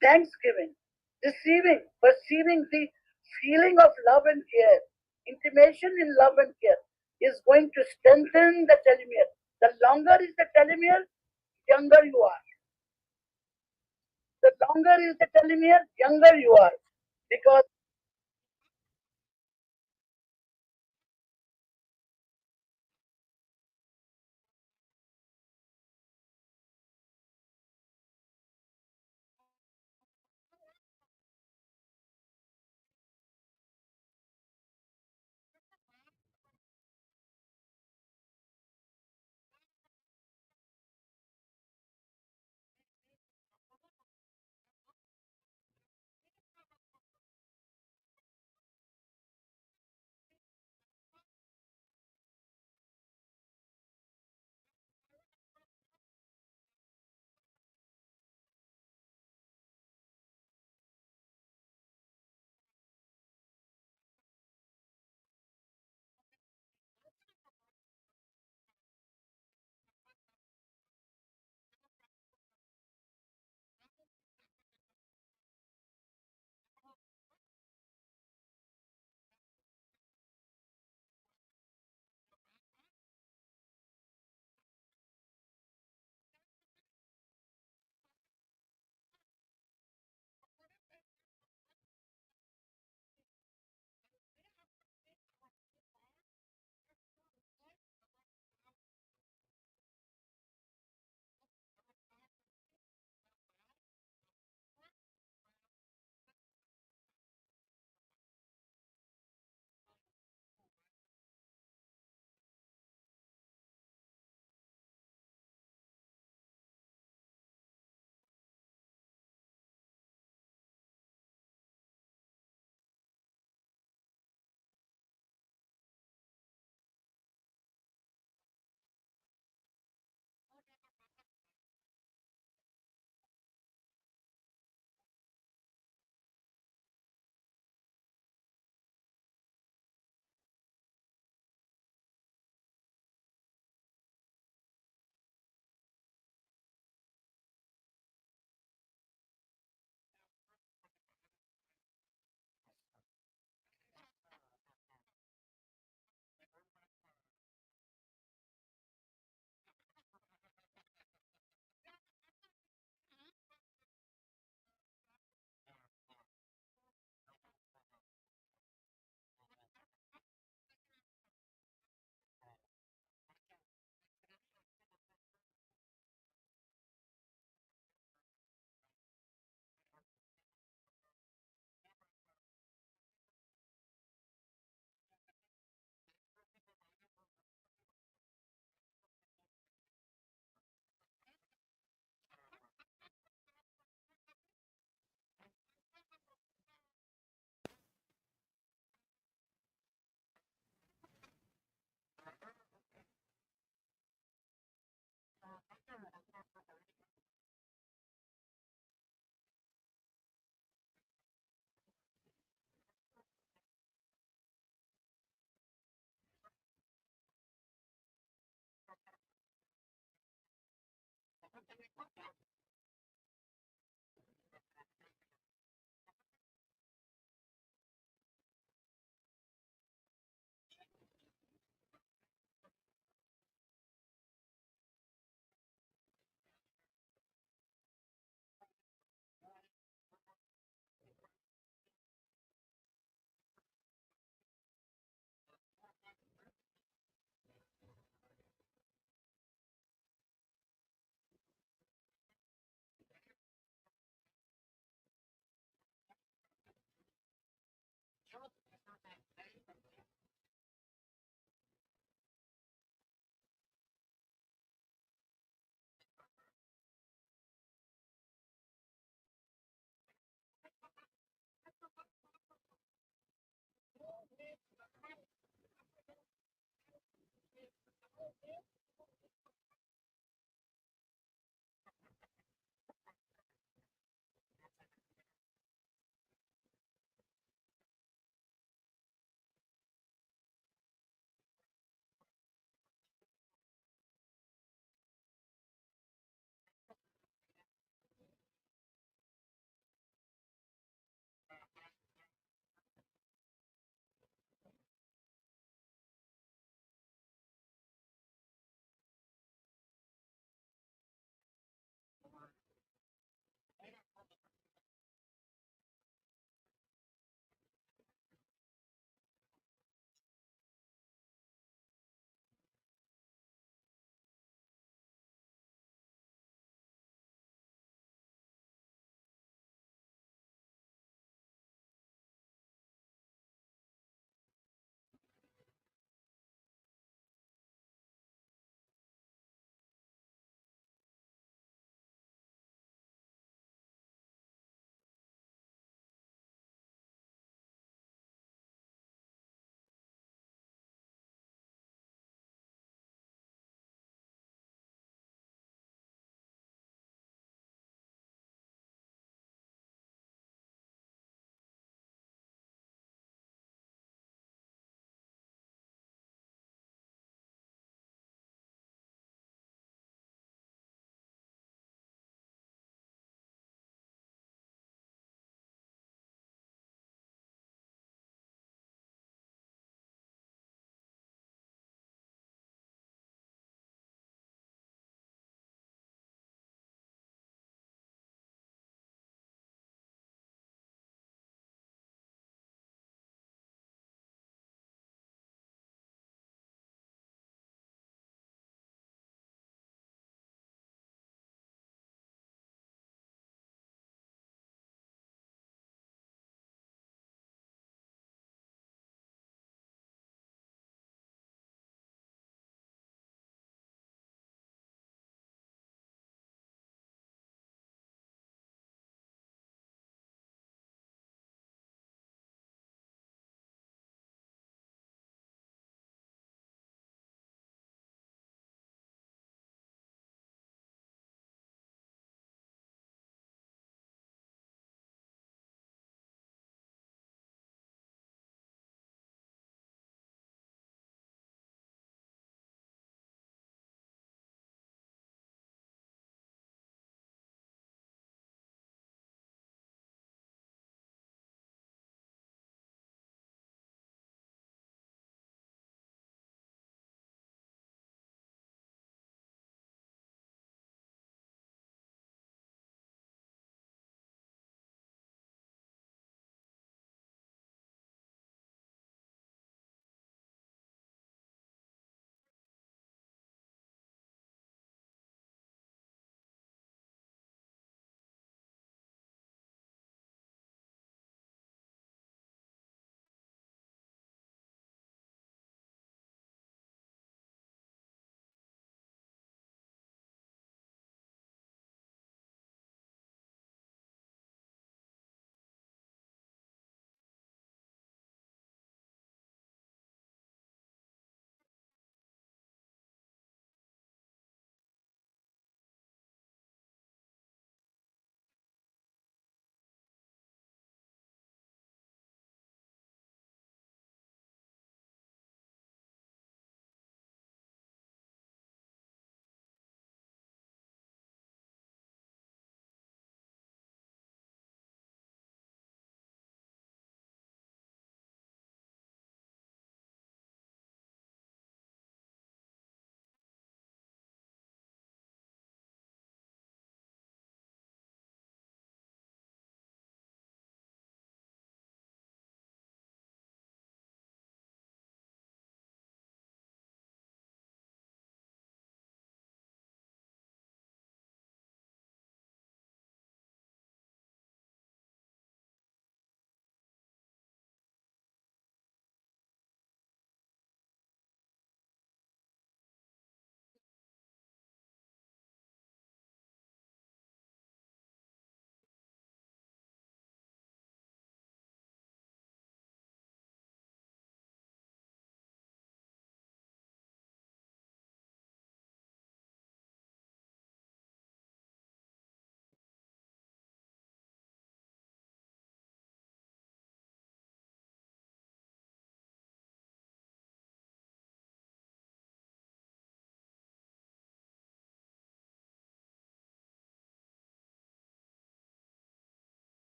Thanksgiving, receiving, perceiving the feeling of love and care, intimation in love and care is going to strengthen the telomere. The longer is the telomere, younger you are. The longer is the telomere, younger you are. Because